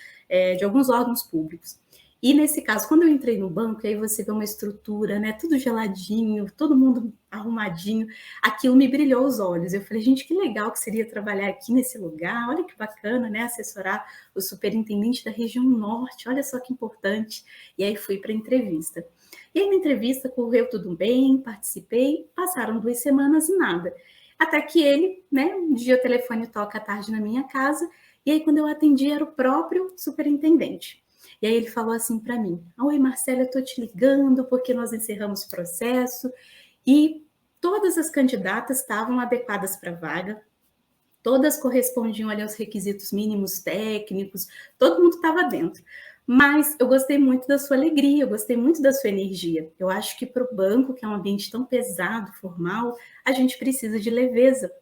órgãos públicos. E nesse caso, quando eu entrei no banco, aí você vê uma estrutura, né? Tudo geladinho, todo mundo arrumadinho. Aquilo me brilhou os olhos. Eu falei, gente, que legal que seria trabalhar aqui nesse lugar. Olha que bacana, né? Assessorar o superintendente da região norte. Olha só que importante. E aí fui para a entrevista. E aí na entrevista correu tudo bem, participei. Passaram 2 semanas e nada. Até que ele, né? Um dia o telefone toca à tarde na minha casa. E aí quando eu atendi era o próprio superintendente. E aí ele falou assim para mim, oi Marcela, eu estou te ligando porque nós encerramos o processo e todas as candidatas estavam adequadas para a vaga, todas correspondiam ali aos requisitos mínimos técnicos, todo mundo estava dentro. Mas eu gostei muito da sua alegria, eu gostei muito da sua energia. Eu acho que para o banco, que é um ambiente tão pesado, formal, a gente precisa de leveza.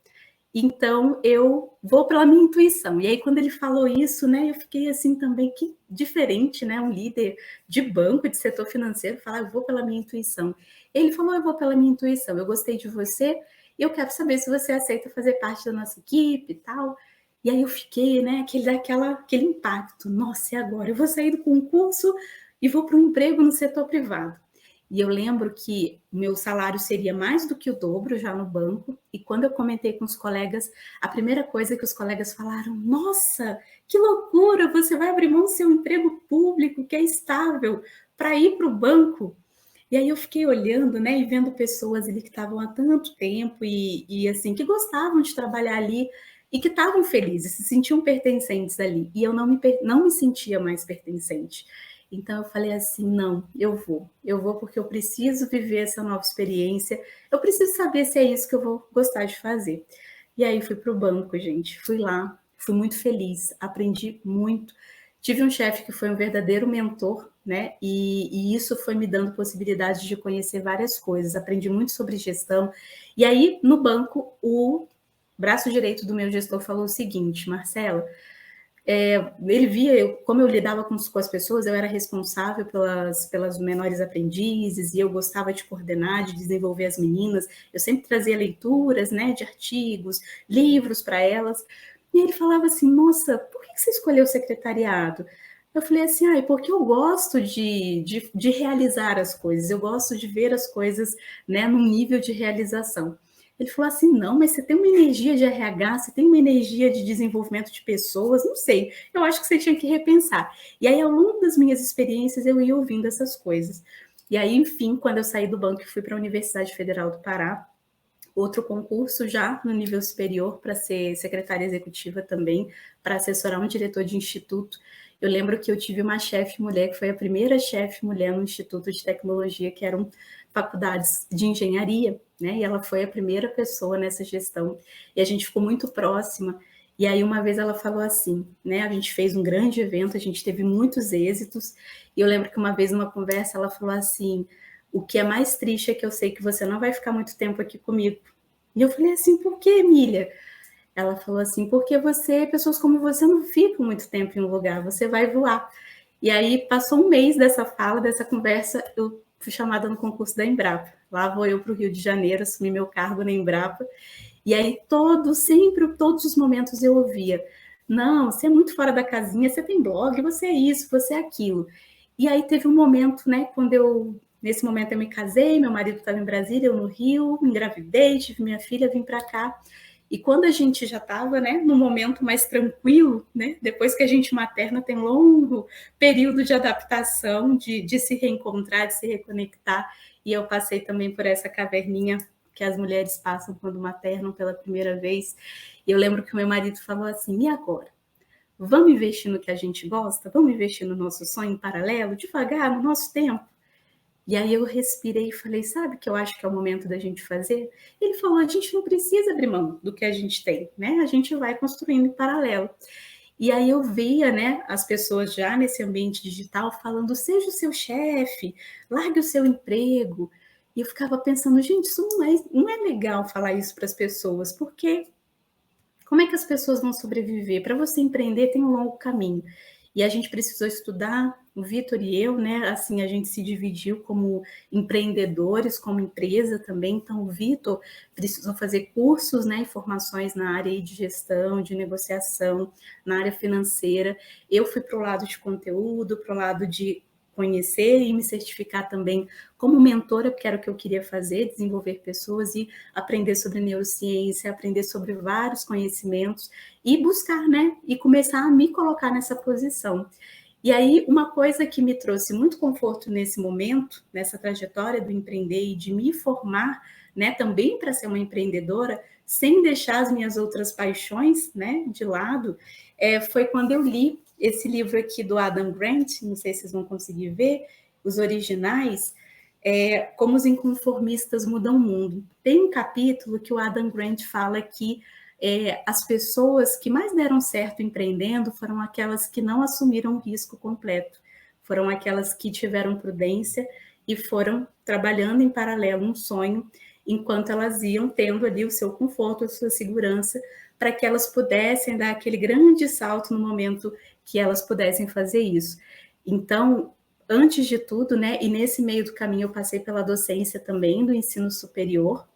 Então, eu vou pela minha intuição. E aí, quando ele falou isso, né, eu fiquei assim também, que diferente, né, um líder de banco, de setor financeiro, falar, eu vou pela minha intuição. Ele falou, eu vou pela minha intuição, eu gostei de você, e eu quero saber se você aceita fazer parte da nossa equipe e tal. E aí eu fiquei, né, aquele impacto. Nossa, e agora? Eu vou sair do concurso e vou para um emprego no setor privado. E eu lembro que meu salário seria mais do que o dobro já no banco. E quando eu comentei com os colegas, a primeira coisa que os colegas falaram: nossa, que loucura! Você vai abrir mão do seu emprego público, que é estável, para ir para o banco. E aí eu fiquei olhando, né, e vendo pessoas ali que estavam há tanto tempo e assim, que gostavam de trabalhar ali e que estavam felizes, se sentiam pertencentes ali. E eu não me sentia mais pertencente. Então eu falei assim, não, eu vou porque eu preciso viver essa nova experiência, eu preciso saber se é isso que eu vou gostar de fazer. E aí fui para o banco, gente, fui lá, fui muito feliz, aprendi muito, tive um chefe que foi um verdadeiro mentor, né, e isso foi me dando possibilidade de conhecer várias coisas, aprendi muito sobre gestão, e aí no banco o braço direito do meu gestor falou o seguinte, Marcela, ele via como eu lidava com as pessoas, eu era responsável pelas menores aprendizes e eu gostava de coordenar, de desenvolver as meninas. Eu sempre trazia leituras, né, de artigos, livros para elas. E ele falava assim, nossa, por que você escolheu o secretariado? Eu falei assim, porque eu gosto de realizar as coisas, eu gosto de ver as coisas, né, num nível de realização. Ele falou assim, não, mas você tem uma energia de RH, você tem uma energia de desenvolvimento de pessoas, não sei, eu acho que você tinha que repensar. E aí, ao longo das minhas experiências, eu ia ouvindo essas coisas. E aí, enfim, quando eu saí do banco e fui para a Universidade Federal do Pará, outro concurso já no nível superior para ser secretária executiva também, para assessorar um diretor de instituto. Eu lembro que eu tive uma chefe mulher, que foi a primeira chefe mulher no Instituto de Tecnologia, que eram faculdades de engenharia, né? E ela foi a primeira pessoa nessa gestão. E a gente ficou muito próxima. E aí, uma vez ela falou assim, né? A gente fez um grande evento, a gente teve muitos êxitos. E eu lembro que uma vez, numa conversa, ela falou assim: o que é mais triste é que eu sei que você não vai ficar muito tempo aqui comigo. E eu falei assim, por que, Emília? Ela falou assim, porque pessoas como você não ficam muito tempo em um lugar, você vai voar. E aí, passou um mês dessa fala, dessa conversa, eu fui chamada no concurso da Embrapa. Lá vou eu para o Rio de Janeiro, assumi meu cargo na Embrapa. E aí, todos os momentos eu ouvia, não, você é muito fora da casinha, você tem blog, você é isso, você é aquilo. E aí teve um momento, né, nesse momento eu me casei, meu marido estava em Brasília, eu no Rio, engravidei, tive minha filha, vim para cá. E quando a gente já estava, né, no momento mais tranquilo, né, depois que a gente materna tem um longo período de adaptação, de se reencontrar, de se reconectar, e eu passei também por essa caverninha que as mulheres passam quando maternam pela primeira vez. E eu lembro que o meu marido falou assim, e agora? Vamos investir no que a gente gosta? Vamos investir no nosso sonho em paralelo, devagar, no nosso tempo? E aí eu respirei e falei, sabe o que eu acho que é o momento da gente fazer? Ele falou, a gente não precisa abrir mão do que a gente tem, né? A gente vai construindo em paralelo. E aí eu via, né, as pessoas já nesse ambiente digital falando, seja o seu chefe, largue o seu emprego. E eu ficava pensando, gente, isso não é legal falar isso para as pessoas, porque como é que as pessoas vão sobreviver? Para você empreender tem um longo caminho. E a gente precisou estudar, o Vitor e eu, né? Assim, a gente se dividiu como empreendedores, como empresa também. Então, o Vitor precisou fazer cursos, né? E formações na área de gestão, de negociação, na área financeira. Eu fui para o lado de conteúdo, para o lado de conhecer e me certificar também como mentora, porque era o que eu queria fazer, desenvolver pessoas e aprender sobre neurociência, aprender sobre vários conhecimentos e buscar, né? E começar a me colocar nessa posição. E aí, uma coisa que me trouxe muito conforto nesse momento, nessa trajetória do empreender e de me formar, né, também para ser uma empreendedora, sem deixar as minhas outras paixões, né, de lado, foi quando eu li esse livro aqui do Adam Grant, não sei se vocês vão conseguir ver, os originais, Como os Inconformistas Mudam o Mundo. Tem um capítulo que o Adam Grant fala que as pessoas que mais deram certo empreendendo foram aquelas que não assumiram o risco completo, foram aquelas que tiveram prudência e foram trabalhando em paralelo um sonho. enquanto elas iam tendo ali o seu conforto, a sua segurança, para que elas pudessem dar aquele grande salto no momento que elas pudessem fazer isso. Então, antes de tudo, né, e nesse meio do caminho eu passei pela docência também do ensino superior,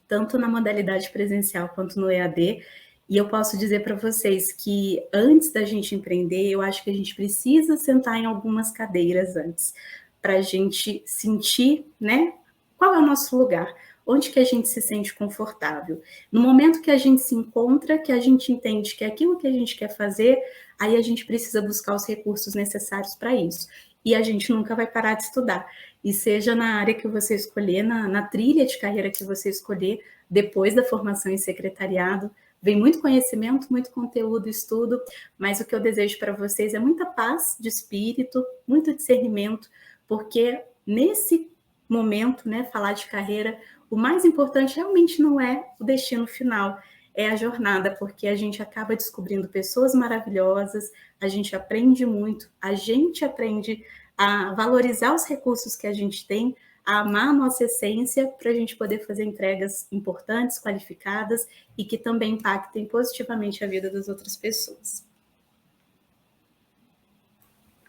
tanto na modalidade presencial quanto no EAD, e eu posso dizer para vocês que antes da gente empreender, eu acho que a gente precisa sentar em algumas cadeiras antes, para a gente sentir, né, qual é o nosso lugar, onde que a gente se sente confortável. No momento que a gente se encontra, que a gente entende que é aquilo que a gente quer fazer, aí a gente precisa buscar os recursos necessários para isso. E a gente nunca vai parar de estudar. E seja na área que você escolher, na trilha de carreira que você escolher, depois da formação em secretariado, vem muito conhecimento, muito conteúdo, estudo, mas o que eu desejo para vocês é muita paz de espírito, muito discernimento, porque nesse momento, né, falar de carreira, o mais importante realmente não é o destino final, é a jornada, porque a gente acaba descobrindo pessoas maravilhosas, a gente aprende muito, a gente aprende a valorizar os recursos que a gente tem, a amar a nossa essência, para a gente poder fazer entregas importantes, qualificadas e que também impactem positivamente a vida das outras pessoas.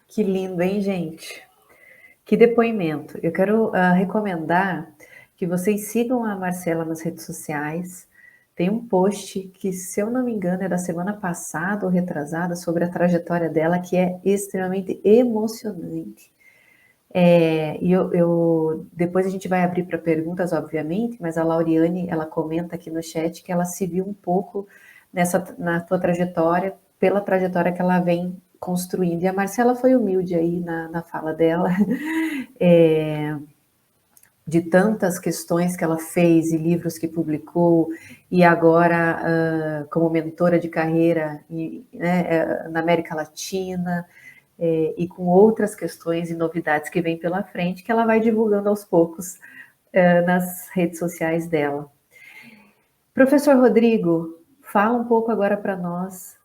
Que lindo, hein, gente? Que depoimento. Eu quero recomendar que vocês sigam a Marcela nas redes sociais. Tem um post que, se eu não me engano, é da semana passada ou retrasada, sobre a trajetória dela, que é extremamente emocionante. E depois a gente vai abrir para perguntas, obviamente, mas a Lauriane, ela comenta aqui no chat que ela se viu um pouco na tua trajetória, pela trajetória que ela vem construindo. E a Marcela foi humilde aí na fala dela, de tantas questões que ela fez e livros que publicou, e agora como mentora de carreira na América Latina, e com outras questões e novidades que vêm pela frente, que ela vai divulgando aos poucos nas redes sociais dela. Professor Rodrigo, fala um pouco agora para nós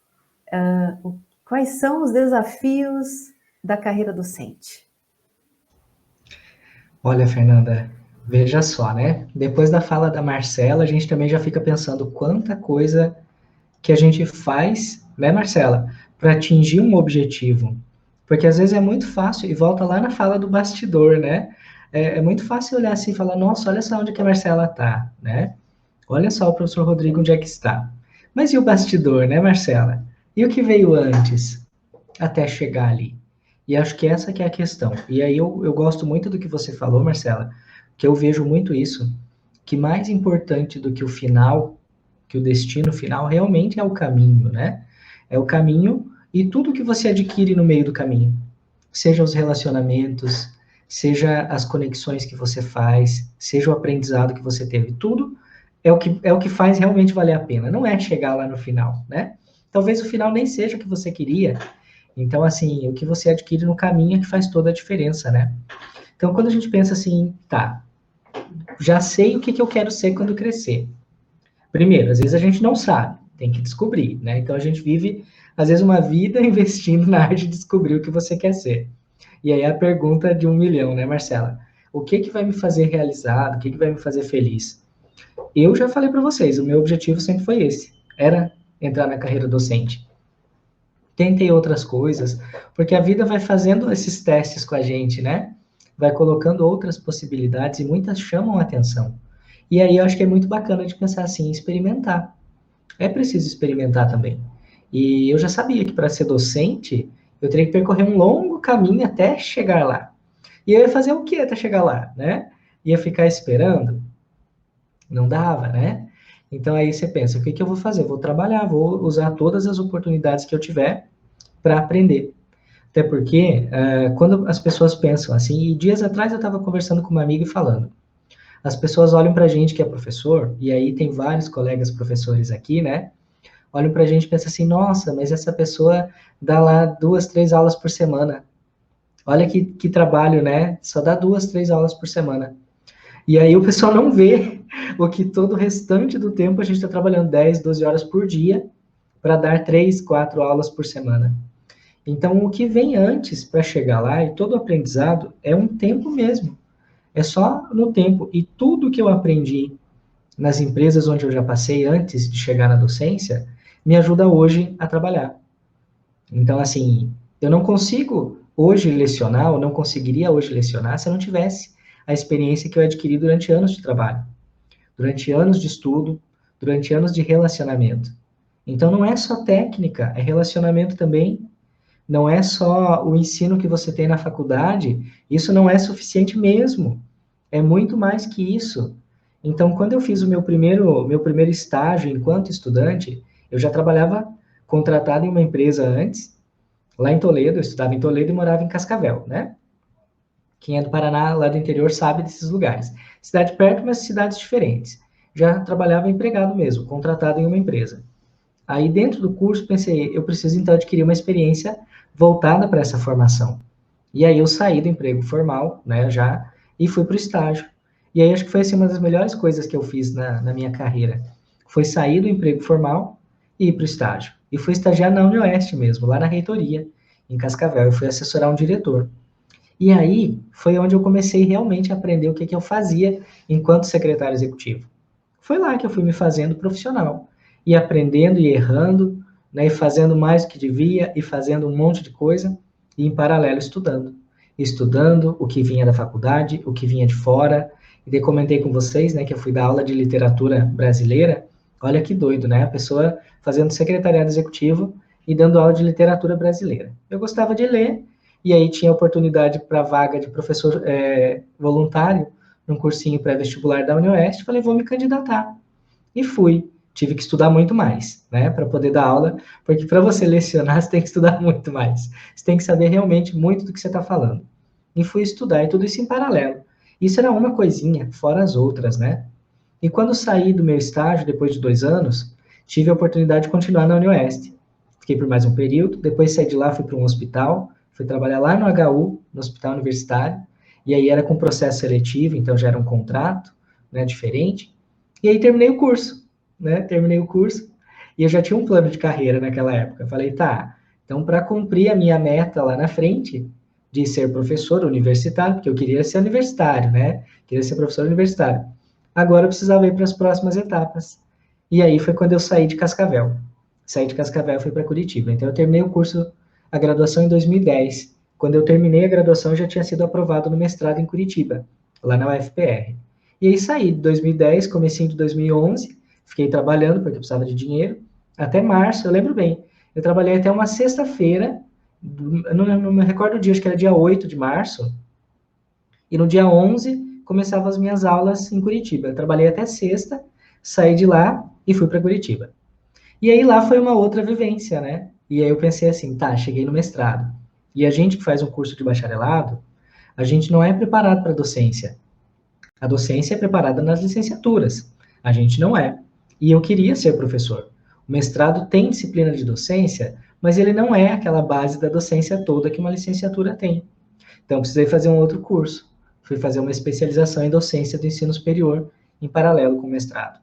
quais são os desafios da carreira docente. Olha, Fernanda, veja só, né? Depois da fala da Marcela, a gente também já fica pensando quanta coisa que a gente faz, né, Marcela, para atingir um objetivo. Porque às vezes é muito fácil, e volta lá na fala do bastidor, né? É muito fácil olhar assim e falar, nossa, olha só onde que a Marcela está, né? Olha só o professor Rodrigo onde é que está. Mas e o bastidor, né, Marcela? E o que veio antes, até chegar ali? E acho que essa que é a questão. E aí eu gosto muito do que você falou, Marcela, que eu vejo muito isso, que mais importante do que o final, que o destino final, realmente é o caminho, né? É o caminho e tudo que você adquire no meio do caminho. Seja os relacionamentos, seja as conexões que você faz, seja o aprendizado que você teve, tudo é o que faz realmente valer a pena. Não é chegar lá no final, né? Talvez o final nem seja o que você queria. Então, assim, o que você adquire no caminho é que faz toda a diferença, né? Então, quando a gente pensa assim, tá, já sei o que eu quero ser quando crescer. Primeiro, às vezes a gente não sabe, tem que descobrir, né? Então, a gente vive, às vezes, uma vida investindo na arte de descobrir o que você quer ser. E aí a pergunta de 1 milhão, né, Marcela? O que vai me fazer realizado? O que vai me fazer feliz? Eu já falei para vocês, o meu objetivo sempre foi esse. Era entrar na carreira docente. Tentei outras coisas, porque a vida vai fazendo esses testes com a gente, né? Vai colocando outras possibilidades e muitas chamam a atenção. E aí eu acho que é muito bacana de pensar assim, experimentar. É preciso experimentar também. E eu já sabia que para ser docente, eu teria que percorrer um longo caminho até chegar lá. E eu ia fazer o que até chegar lá, né? Ia ficar esperando? Não dava, né? Então aí você pensa, o que eu vou fazer? Eu vou trabalhar, vou usar todas as oportunidades que eu tiver para aprender. Até porque, quando as pessoas pensam assim, e dias atrás eu estava conversando com uma amiga e falando, as pessoas olham para a gente que é professor, e aí tem vários colegas professores aqui, né? Olham para a gente e pensam assim, nossa, mas essa pessoa dá lá 2, 3 aulas por semana. Olha que trabalho, né? Só dá 2, 3 aulas por semana. E aí o pessoal não vê o que todo o restante do tempo a gente está trabalhando 10, 12 horas por dia para dar 3, 4 aulas por semana. Então, o que vem antes para chegar lá, e todo o aprendizado, é um tempo mesmo. É só no tempo. E tudo que eu aprendi nas empresas onde eu já passei antes de chegar na docência, me ajuda hoje a trabalhar. Então, assim, eu não consigo hoje lecionar, ou não conseguiria hoje lecionar, se eu não tivesse a experiência que eu adquiri durante anos de trabalho, durante anos de estudo, durante anos de relacionamento. Então, não é só técnica, é relacionamento também. Não é só o ensino que você tem na faculdade, isso não é suficiente mesmo. É muito mais que isso. Então, quando eu fiz o meu primeiro estágio enquanto estudante, eu já trabalhava contratado em uma empresa antes, lá em Toledo, eu estudava em Toledo e morava em Cascavel, né? Quem é do Paraná, lá do interior, sabe desses lugares. Cidade perto, mas cidades diferentes. Já trabalhava empregado mesmo, contratado em uma empresa. Aí, dentro do curso, pensei, eu preciso então adquirir uma experiência voltada para essa formação. E aí eu saí do emprego formal, né, já, e fui para o estágio. E aí acho que foi assim, uma das melhores coisas que eu fiz na minha carreira. Foi sair do emprego formal e ir para o estágio. E fui estagiar na UniOeste mesmo, lá na reitoria, em Cascavel. Eu fui assessorar um diretor. E aí foi onde eu comecei realmente a aprender o que eu fazia enquanto secretário executivo. Foi lá que eu fui me fazendo profissional. E aprendendo e errando, né, e fazendo mais do que devia, e fazendo um monte de coisa, e em paralelo estudando. Estudando o que vinha da faculdade, o que vinha de fora. E daí comentei com vocês, né, que eu fui dar aula de literatura brasileira. Olha que doido, né? A pessoa fazendo secretariado executivo e dando aula de literatura brasileira. Eu gostava de ler, e aí tinha oportunidade para vaga de professor voluntário num cursinho pré-vestibular da UniOeste. Falei, vou me candidatar. E fui. Tive que estudar muito mais, né, para poder dar aula, porque para você lecionar, você tem que estudar muito mais. Você tem que saber realmente muito do que você está falando. E fui estudar, e tudo isso em paralelo. Isso era uma coisinha, fora as outras, né? E quando saí do meu estágio, depois de 2 anos, tive a oportunidade de continuar na UniOeste. Fiquei por mais um período, depois saí de lá, fui para um hospital, fui trabalhar lá no HU, no Hospital Universitário, e aí era com processo seletivo, então já era um contrato, né, diferente. E aí terminei o curso, né? Terminei o curso e eu já tinha um plano de carreira naquela época. Eu falei, tá, então para cumprir a minha meta lá na frente de ser professor universitário, porque eu queria ser universitário, né? Queria ser professor universitário. Agora eu precisava ir para as próximas etapas. E aí foi quando eu saí de Cascavel. Saí de Cascavel e fui para Curitiba. Então eu terminei o curso, a graduação em 2010. Quando eu terminei a graduação, eu já tinha sido aprovado no mestrado em Curitiba, lá na UFPR. E aí saí de 2010, comecinho de 2011, fiquei trabalhando porque eu precisava de dinheiro, até março, eu lembro bem. Eu trabalhei até uma sexta-feira, não me recordo o dia, acho que era dia 8 de março, e no dia 11 começavam as minhas aulas em Curitiba. Eu trabalhei até sexta, saí de lá e fui para Curitiba. E aí lá foi uma outra vivência, né? E aí eu pensei assim, tá, cheguei no mestrado. E a gente que faz um curso de bacharelado, a gente não é preparado para docência. A docência é preparada nas licenciaturas. A gente não é. E eu queria ser professor. O mestrado tem disciplina de docência, mas ele não é aquela base da docência toda que uma licenciatura tem. Então, precisei fazer um outro curso. Fui fazer uma especialização em docência do ensino superior, em paralelo com o mestrado.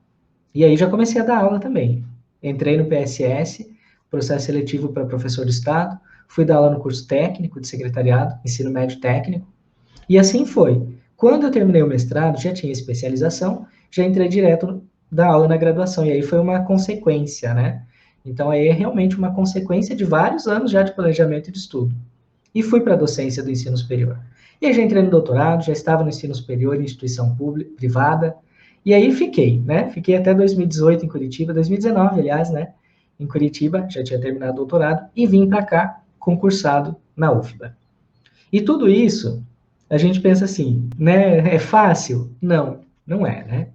E aí já comecei a dar aula também. Entrei no PSS, processo seletivo para professor de Estado, fui dar aula no curso técnico de secretariado, ensino médio técnico, e assim foi. Quando eu terminei o mestrado, já tinha especialização, já entrei direto da aula na graduação, e aí foi uma consequência, né? Então, aí é realmente uma consequência de vários anos já de planejamento e de estudo. E fui para a docência do ensino superior. E aí já entrei no doutorado, já estava no ensino superior, em instituição pública, privada, e aí fiquei, né? Fiquei até 2018 em Curitiba, 2019, aliás, né? Em Curitiba, já tinha terminado o doutorado, e vim para cá, concursado na UFBA. E tudo isso, a gente pensa assim, né? É fácil? Não, não é, né?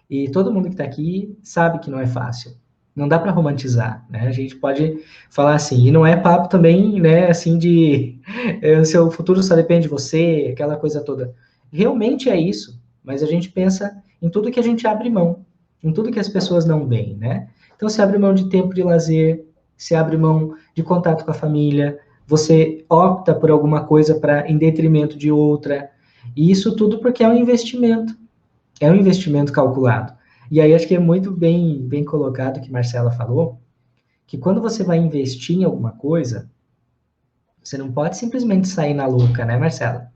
E todo mundo que está aqui sabe que não é fácil. Não dá para romantizar, né? A gente pode falar assim, e não é papo também, né, assim de o seu futuro só depende de você, aquela coisa toda. Realmente é isso, mas a gente pensa em tudo que a gente abre mão, em tudo que as pessoas não veem, né? Então, você abre mão de tempo de lazer, você abre mão de contato com a família, você opta por alguma coisa em detrimento de outra, e isso tudo porque é um investimento calculado. E aí acho que é muito bem colocado que Marcela falou, que quando você vai investir em alguma coisa, você não pode simplesmente sair na louca, né, Marcela?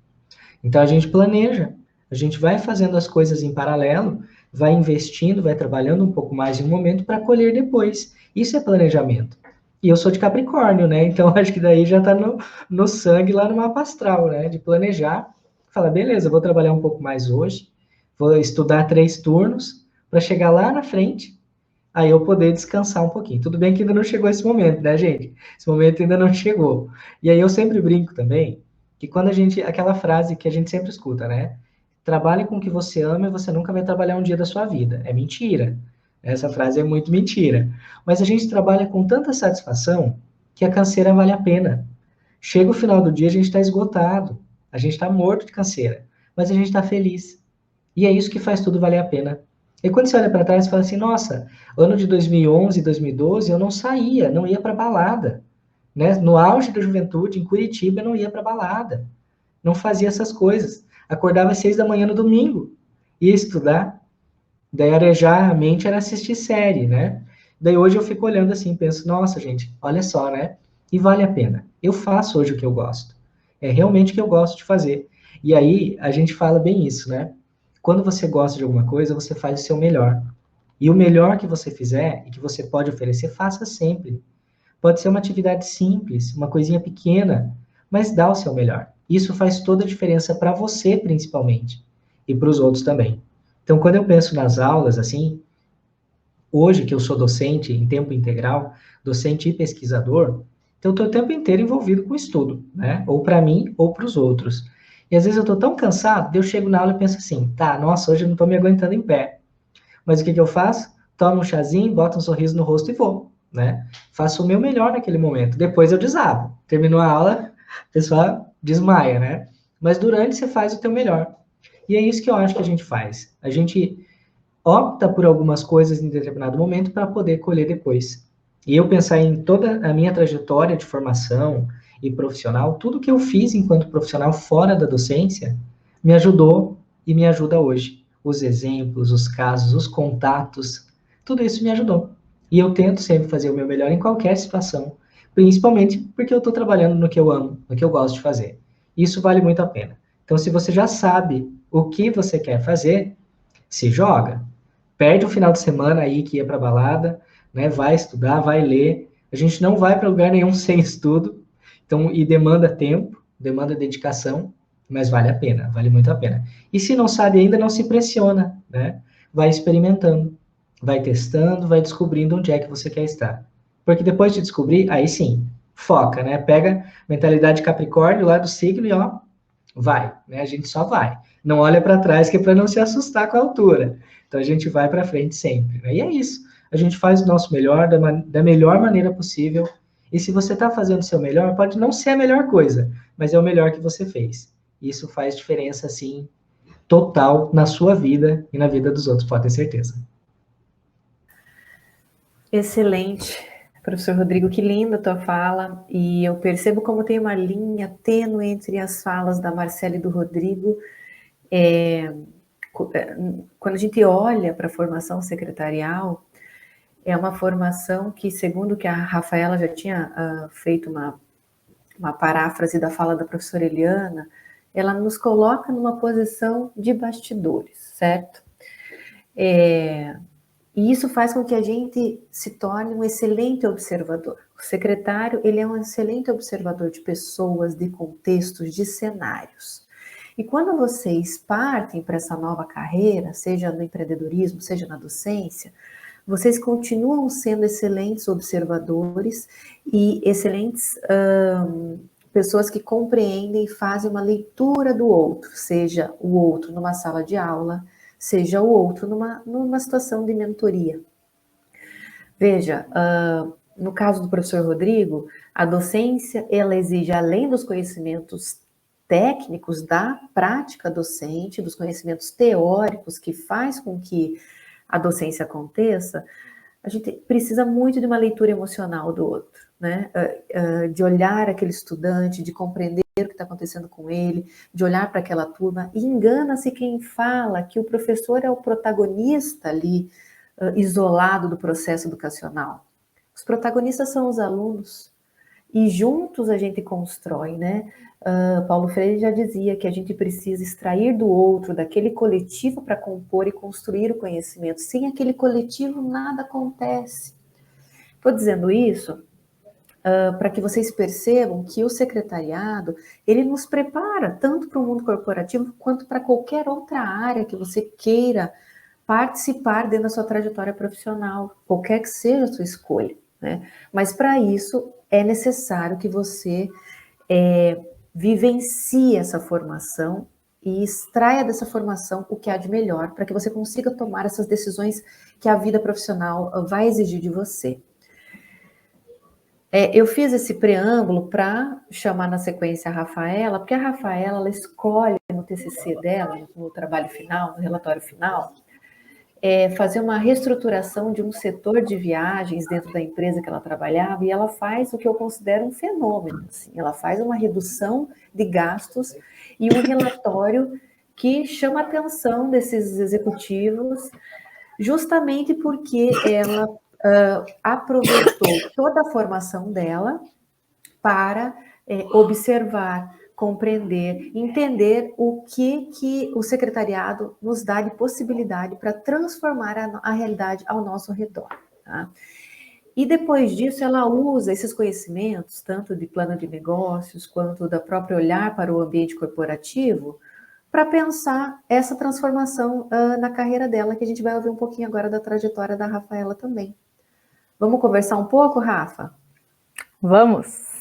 Então a gente planeja, A gente vai fazendo as coisas em paralelo, vai investindo, vai trabalhando um pouco mais em um momento para colher depois. Isso é planejamento. E eu sou de Capricórnio, né? Então acho que daí já está no sangue lá no mapa astral, né? De planejar, falar, beleza, vou trabalhar um pouco mais hoje, vou estudar 3 turnos para chegar lá na frente, aí eu poder descansar um pouquinho. Tudo bem que ainda não chegou esse momento, né, gente? Esse momento ainda não chegou. E aí eu sempre brinco também que quando aquela frase que a gente sempre escuta, né? Trabalhe com o que você ama e você nunca vai trabalhar um dia da sua vida. É mentira. Essa frase é muito mentira. Mas a gente trabalha com tanta satisfação que a canseira vale a pena. Chega o final do dia, a gente está esgotado. A gente está morto de canseira. Mas a gente está feliz. E é isso que faz tudo valer a pena. E quando você olha para trás e fala assim, nossa, ano de 2011, 2012, eu não saía, não ia para balada. Né? No auge da juventude, em Curitiba, eu não ia para balada. Não fazia essas coisas. Acordava às 6 da manhã no domingo. Ia estudar. Daí arejar a mente era assistir série, né? Daí hoje eu fico olhando assim, penso, nossa, gente, olha só, né? E vale a pena. Eu faço hoje o que eu gosto. É realmente o que eu gosto de fazer. E aí a gente fala bem isso, né? Quando você gosta de alguma coisa, você faz o seu melhor. E o melhor que você fizer e que você pode oferecer, faça sempre. Pode ser uma atividade simples, uma coisinha pequena, mas dá o seu melhor. Isso faz toda a diferença para você, principalmente, e para os outros também. Então, quando eu penso nas aulas, assim, hoje que eu sou docente em tempo integral, docente e pesquisador, então eu estou o tempo inteiro envolvido com estudo, né? Ou para mim, ou para os outros. E às vezes eu estou tão cansado, eu chego na aula e penso assim, tá, nossa, hoje eu não estou me aguentando em pé. Mas o que eu faço? Tomo um chazinho, boto um sorriso no rosto e vou, né? Faço o meu melhor naquele momento. Depois eu desabo. Terminou a aula, o pessoal desmaia, né? Mas durante você faz o teu melhor. E é isso que eu acho que a gente faz. A gente opta por algumas coisas em determinado momento para poder colher depois. E eu pensar em toda a minha trajetória de formação e profissional, tudo que eu fiz enquanto profissional fora da docência, me ajudou e me ajuda hoje. Os exemplos, os casos, os contatos, tudo isso me ajudou. E eu tento sempre fazer o meu melhor em qualquer situação, principalmente porque eu estou trabalhando no que eu amo, no que eu gosto de fazer. Isso vale muito a pena. Então, se você já sabe o que você quer fazer, se joga. Perde um final de semana aí que ia para balada, né? Vai estudar, vai ler. A gente não vai para lugar nenhum sem estudo. Então, e demanda tempo, demanda dedicação, mas vale a pena, vale muito a pena. E se não sabe ainda, não se pressiona, né? Vai experimentando, vai testando, vai descobrindo onde é que você quer estar. Porque depois de descobrir, aí sim, foca, né? Pega mentalidade Capricórnio lá do signo e ó, vai, né? A gente só vai. Não olha para trás que é para não se assustar com a altura. Então a gente vai para frente sempre, né? E é isso. A gente faz o nosso melhor da melhor maneira possível. E se você está fazendo o seu melhor, pode não ser a melhor coisa, mas é o melhor que você fez. Isso faz diferença, assim, total na sua vida e na vida dos outros, pode ter certeza. Excelente. Professor Rodrigo, que linda a tua fala, e eu percebo como tem uma linha tênue entre as falas da Marcela e do Rodrigo. Quando a gente olha para a formação secretarial, é uma formação que, segundo que a Rafaela já tinha feito uma paráfrase da fala da professora Eliana, ela nos coloca numa posição de bastidores, certo? E isso faz com que a gente se torne um excelente observador. O secretário, ele é um excelente observador de pessoas, de contextos, de cenários. E quando vocês partem para essa nova carreira, seja no empreendedorismo, seja na docência, vocês continuam sendo excelentes observadores e excelentes pessoas que compreendem e fazem uma leitura do outro, seja o outro numa sala de aula, seja o outro numa situação de mentoria. Veja, no caso do professor Rodrigo, a docência, ela exige, além dos conhecimentos técnicos da prática docente, dos conhecimentos teóricos que faz com que a docência aconteça, a gente precisa muito de uma leitura emocional do outro, né? De olhar aquele estudante, de compreender o que está acontecendo com ele, de olhar para aquela turma, e engana-se quem fala que o professor é o protagonista ali, isolado do processo educacional. Os protagonistas são os alunos. e juntos a gente constrói, né? Paulo Freire já dizia que a gente precisa extrair do outro, daquele coletivo, para compor e construir o conhecimento. Sem aquele coletivo, nada acontece. Estou dizendo isso para que vocês percebam que o secretariado, ele nos prepara tanto para o mundo corporativo quanto para qualquer outra área que você queira participar dentro da sua trajetória profissional, qualquer que seja a sua escolha, né? Mas para isso é necessário que você vivencie essa formação e extraia dessa formação o que há de melhor para que você consiga tomar essas decisões que a vida profissional vai exigir de você. Eu fiz esse preâmbulo para chamar na sequência a Rafaela, porque a Rafaela, ela escolhe no TCC dela, no trabalho final, no relatório final, fazer uma reestruturação de um setor de viagens dentro da empresa que ela trabalhava, e ela faz o que eu considero um fenômeno. Assim, ela faz uma redução de gastos e um relatório que chama a atenção desses executivos, justamente porque ela aproveitou toda a formação dela para observar, compreender, entender o que o secretariado nos dá de possibilidade para transformar a realidade ao nosso redor. Tá? E depois disso, ela usa esses conhecimentos, tanto de plano de negócios, quanto da própria olhar para o ambiente corporativo, para pensar essa transformação na carreira dela, que a gente vai ouvir um pouquinho agora da trajetória da Rafaela também. Vamos conversar um pouco, Rafa? Vamos!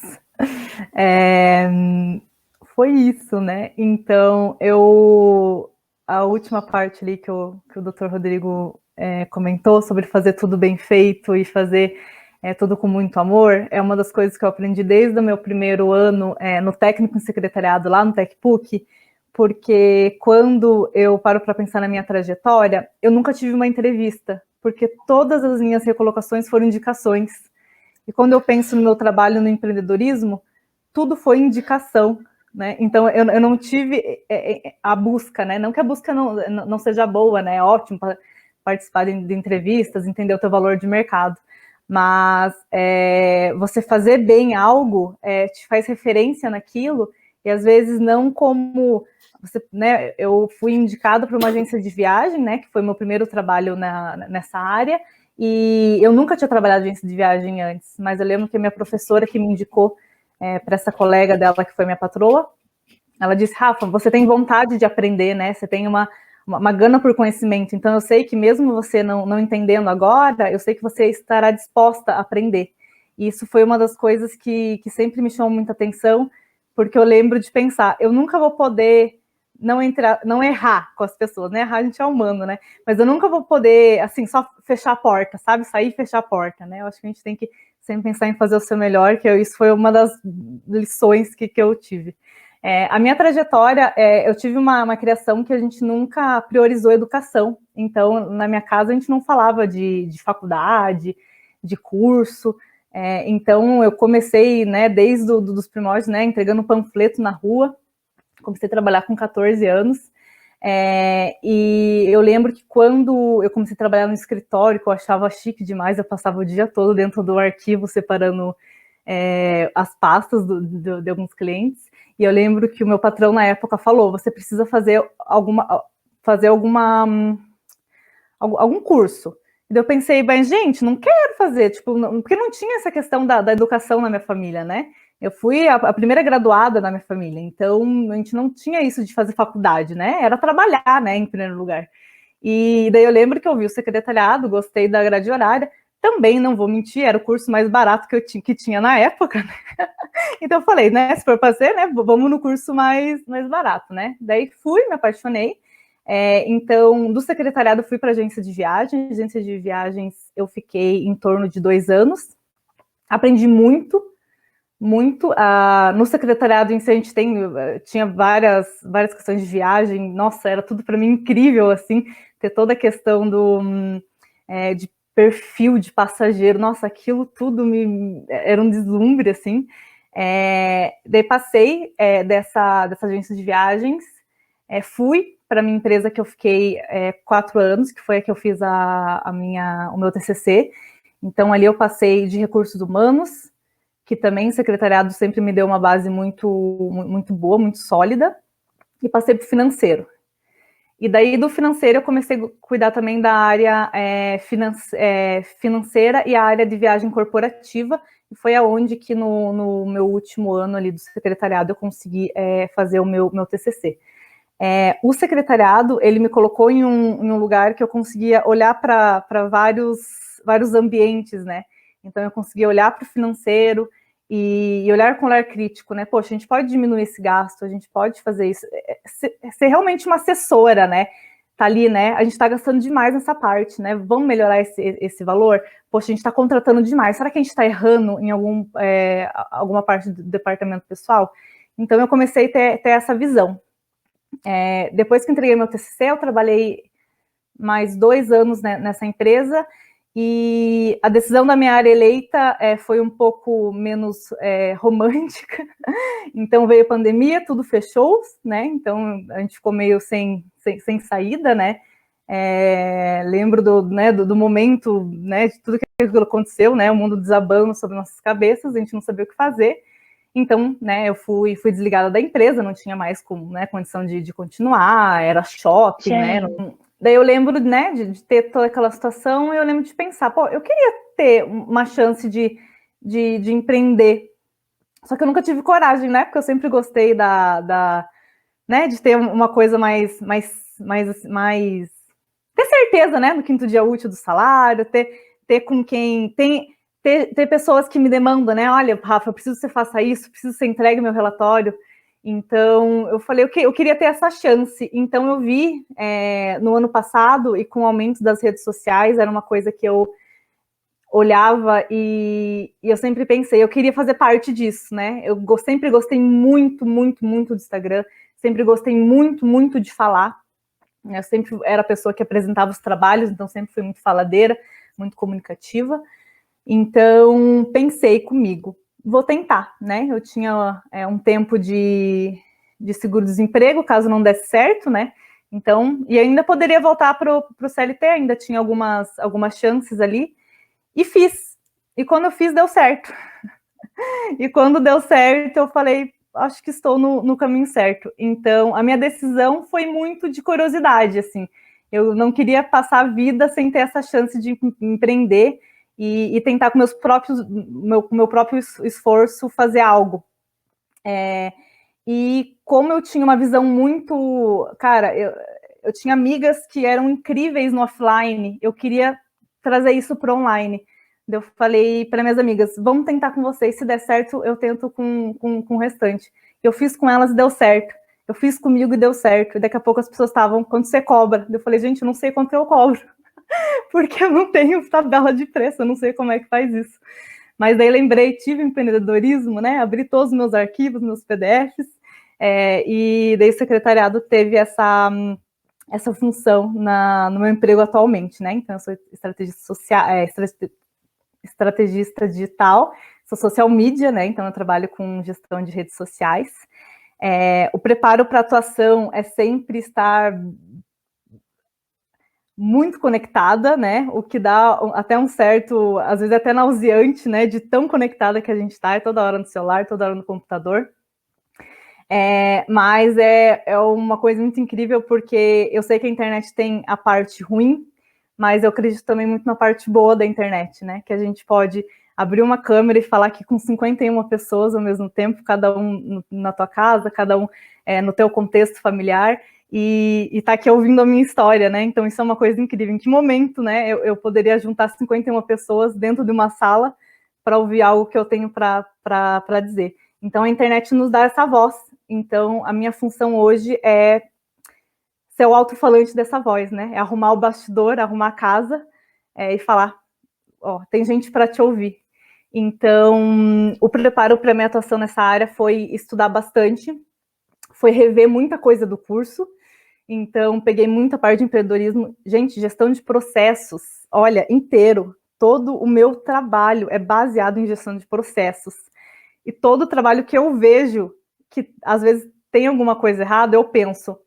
Foi isso, né? Então, a última parte ali que o Dr. Rodrigo comentou sobre fazer tudo bem feito e fazer tudo com muito amor, é uma das coisas que eu aprendi desde o meu primeiro ano no técnico em secretariado, lá no TecPUC, porque quando eu paro para pensar na minha trajetória, eu nunca tive uma entrevista, porque todas as minhas recolocações foram indicações. E quando eu penso no meu trabalho no empreendedorismo, tudo foi indicação, né? Então, eu não tive a busca, né? Não que a busca não seja boa, né? É ótimo para participar de entrevistas, entender o teu valor de mercado. Mas você fazer bem algo te faz referência naquilo, e às vezes não como... né, eu fui indicada para uma agência de viagem, né, que foi meu primeiro trabalho nessa área, e eu nunca tinha trabalhado em agência de viagem antes, mas eu lembro que a minha professora que me indicou para essa colega dela, que foi minha patroa, ela disse: Rafa, você tem vontade de aprender, né, você tem uma gana por conhecimento, então eu sei que mesmo você não entendendo agora, eu sei que você estará disposta a aprender. E isso foi uma das coisas que sempre me chamou muita atenção, porque eu lembro de pensar, eu nunca vou poder não errar com as pessoas, né? Errar a gente é humano, né? Mas eu nunca vou poder, assim, só fechar a porta, sabe? Sair e fechar a porta, né? Eu acho que a gente tem que sempre pensar em fazer o seu melhor, isso foi uma das lições que eu tive. A minha trajetória, eu tive uma criação que a gente nunca priorizou educação. Então, na minha casa, a gente não falava de faculdade, de curso. Então, eu comecei, né, desde os primórdios, né, entregando panfleto na rua. Comecei a trabalhar com 14 anos, e eu lembro que quando eu comecei a trabalhar no escritório, que eu achava chique demais, eu passava o dia todo dentro do arquivo, separando as pastas de alguns clientes, e eu lembro que o meu patrão na época falou: você precisa fazer algum curso. E eu pensei, bem, gente, não quero fazer, porque não tinha essa questão da educação na minha família, né? Eu fui a primeira graduada na minha família, então a gente não tinha isso de fazer faculdade, né? Era trabalhar, né, em primeiro lugar. E daí eu lembro que eu vi o secretariado, gostei da grade horária, também não vou mentir, era o curso mais barato que tinha na época, né? Então eu falei, né, se for fazer, né, vamos no curso mais barato, né? Daí fui, me apaixonei. Então, do secretariado fui para a agência de viagens. Agência de viagens eu fiquei em torno de 2 anos, aprendi muito. No secretariado em si a gente tinha várias questões de viagem, nossa, era tudo para mim incrível, assim, ter toda a questão de perfil de passageiro, nossa, aquilo tudo era um deslumbre, assim. Daí passei dessa agência de viagens, fui para a minha empresa que eu fiquei 4 anos, que foi a que eu fiz o meu TCC. Então ali eu passei de recursos humanos, que também o secretariado sempre me deu uma base muito, muito boa, muito sólida, e passei para o financeiro. E daí do financeiro eu comecei a cuidar também da área financeira e a área de viagem corporativa, e foi aonde que no meu último ano ali do secretariado eu consegui fazer o meu TCC. O secretariado, ele me colocou em um lugar que eu conseguia olhar para vários ambientes, né? Então eu conseguia olhar para o financeiro e olhar com olhar crítico, né? Poxa, a gente pode diminuir esse gasto, a gente pode fazer isso. Ser realmente uma assessora, né? Tá ali, né? A gente está gastando demais nessa parte, né? Vamos melhorar esse valor? Poxa, a gente está contratando demais. Será que a gente está errando em alguma parte do departamento pessoal? Então eu comecei a ter essa visão. Depois que entreguei meu TCC, eu trabalhei mais 2 anos, né, nessa empresa, e a decisão da minha área eleita foi um pouco menos romântica. Então veio a pandemia, tudo fechou, né? Então a gente ficou meio sem saída, né? Lembro do momento, né, de tudo que aconteceu, né? O mundo desabando sobre nossas cabeças, a gente não sabia o que fazer. Então, né, eu fui desligada da empresa, não tinha mais condição de continuar, era shopping, né? Daí eu lembro, né, de ter toda aquela situação, e eu lembro de pensar, pô, eu queria ter uma chance de empreender. Só que eu nunca tive coragem, né? Porque eu sempre gostei né, de ter uma coisa mais ter certeza, né, no 5º dia útil do salário, ter com quem ter pessoas que me demandam, né? Olha, Rafa, eu preciso que você faça isso, preciso que você entregue meu relatório. Então, eu falei, eu queria ter essa chance. Então, eu vi no ano passado, e com o aumento das redes sociais, era uma coisa que eu olhava e eu sempre pensei, eu queria fazer parte disso, né? Eu sempre gostei muito, muito, muito do Instagram, sempre gostei muito, muito de falar. Eu sempre era a pessoa que apresentava os trabalhos, então sempre fui muito faladeira, muito comunicativa. Então, pensei comigo, vou tentar, né? Eu tinha um tempo de seguro-desemprego, caso não desse certo, né? Então, e ainda poderia voltar para o CLT, ainda tinha algumas chances ali, e fiz. E quando eu fiz, deu certo. E quando deu certo, eu falei, acho que estou no caminho certo. Então, a minha decisão foi muito de curiosidade, assim. Eu não queria passar a vida sem ter essa chance de empreender e tentar com meu próprio esforço fazer algo. E como eu tinha uma visão muito... Cara, eu tinha amigas que eram incríveis no offline, eu queria trazer isso para online. Eu falei para minhas amigas, vamos tentar com vocês, se der certo, eu tento com o restante. Eu fiz com elas e deu certo. Eu fiz comigo e deu certo. E daqui a pouco as pessoas estavam, quanto você cobra? Eu falei, gente, eu não sei quanto eu cobro. Porque eu não tenho tabela de preço, eu não sei como é que faz isso. Mas daí lembrei, tive empreendedorismo, né? Abri todos os meus arquivos, meus PDFs, e daí o secretariado teve essa função no meu emprego atualmente, né? Então, eu sou estrategista digital, sou social media, né? Então, eu trabalho com gestão de redes sociais. O preparo para atuação é sempre estar muito conectada, né? O que dá até um certo, às vezes até nauseante, né? De tão conectada que a gente está, toda hora no celular, toda hora no computador. Mas é uma coisa muito incrível, porque eu sei que a internet tem a parte ruim, mas eu acredito também muito na parte boa da internet, né? Que a gente pode abrir uma câmera e falar aqui com 51 pessoas ao mesmo tempo, cada um na tua casa, cada um no teu contexto familiar, e tá aqui ouvindo a minha história, né? Então isso é uma coisa incrível. Em que momento, né, eu poderia juntar 51 pessoas dentro de uma sala para ouvir algo que eu tenho para dizer? Então a internet nos dá essa voz. Então a minha função hoje é ser o alto-falante dessa voz, né? É arrumar o bastidor, arrumar a casa e falar, ó, tem gente para te ouvir. Então, o preparo para a minha atuação nessa área foi estudar bastante, foi rever muita coisa do curso. Então, peguei muita parte de empreendedorismo. Gente, gestão de processos, olha, inteiro. Todo o meu trabalho é baseado em gestão de processos. E todo o trabalho que eu vejo que, às vezes, tem alguma coisa errada, eu penso,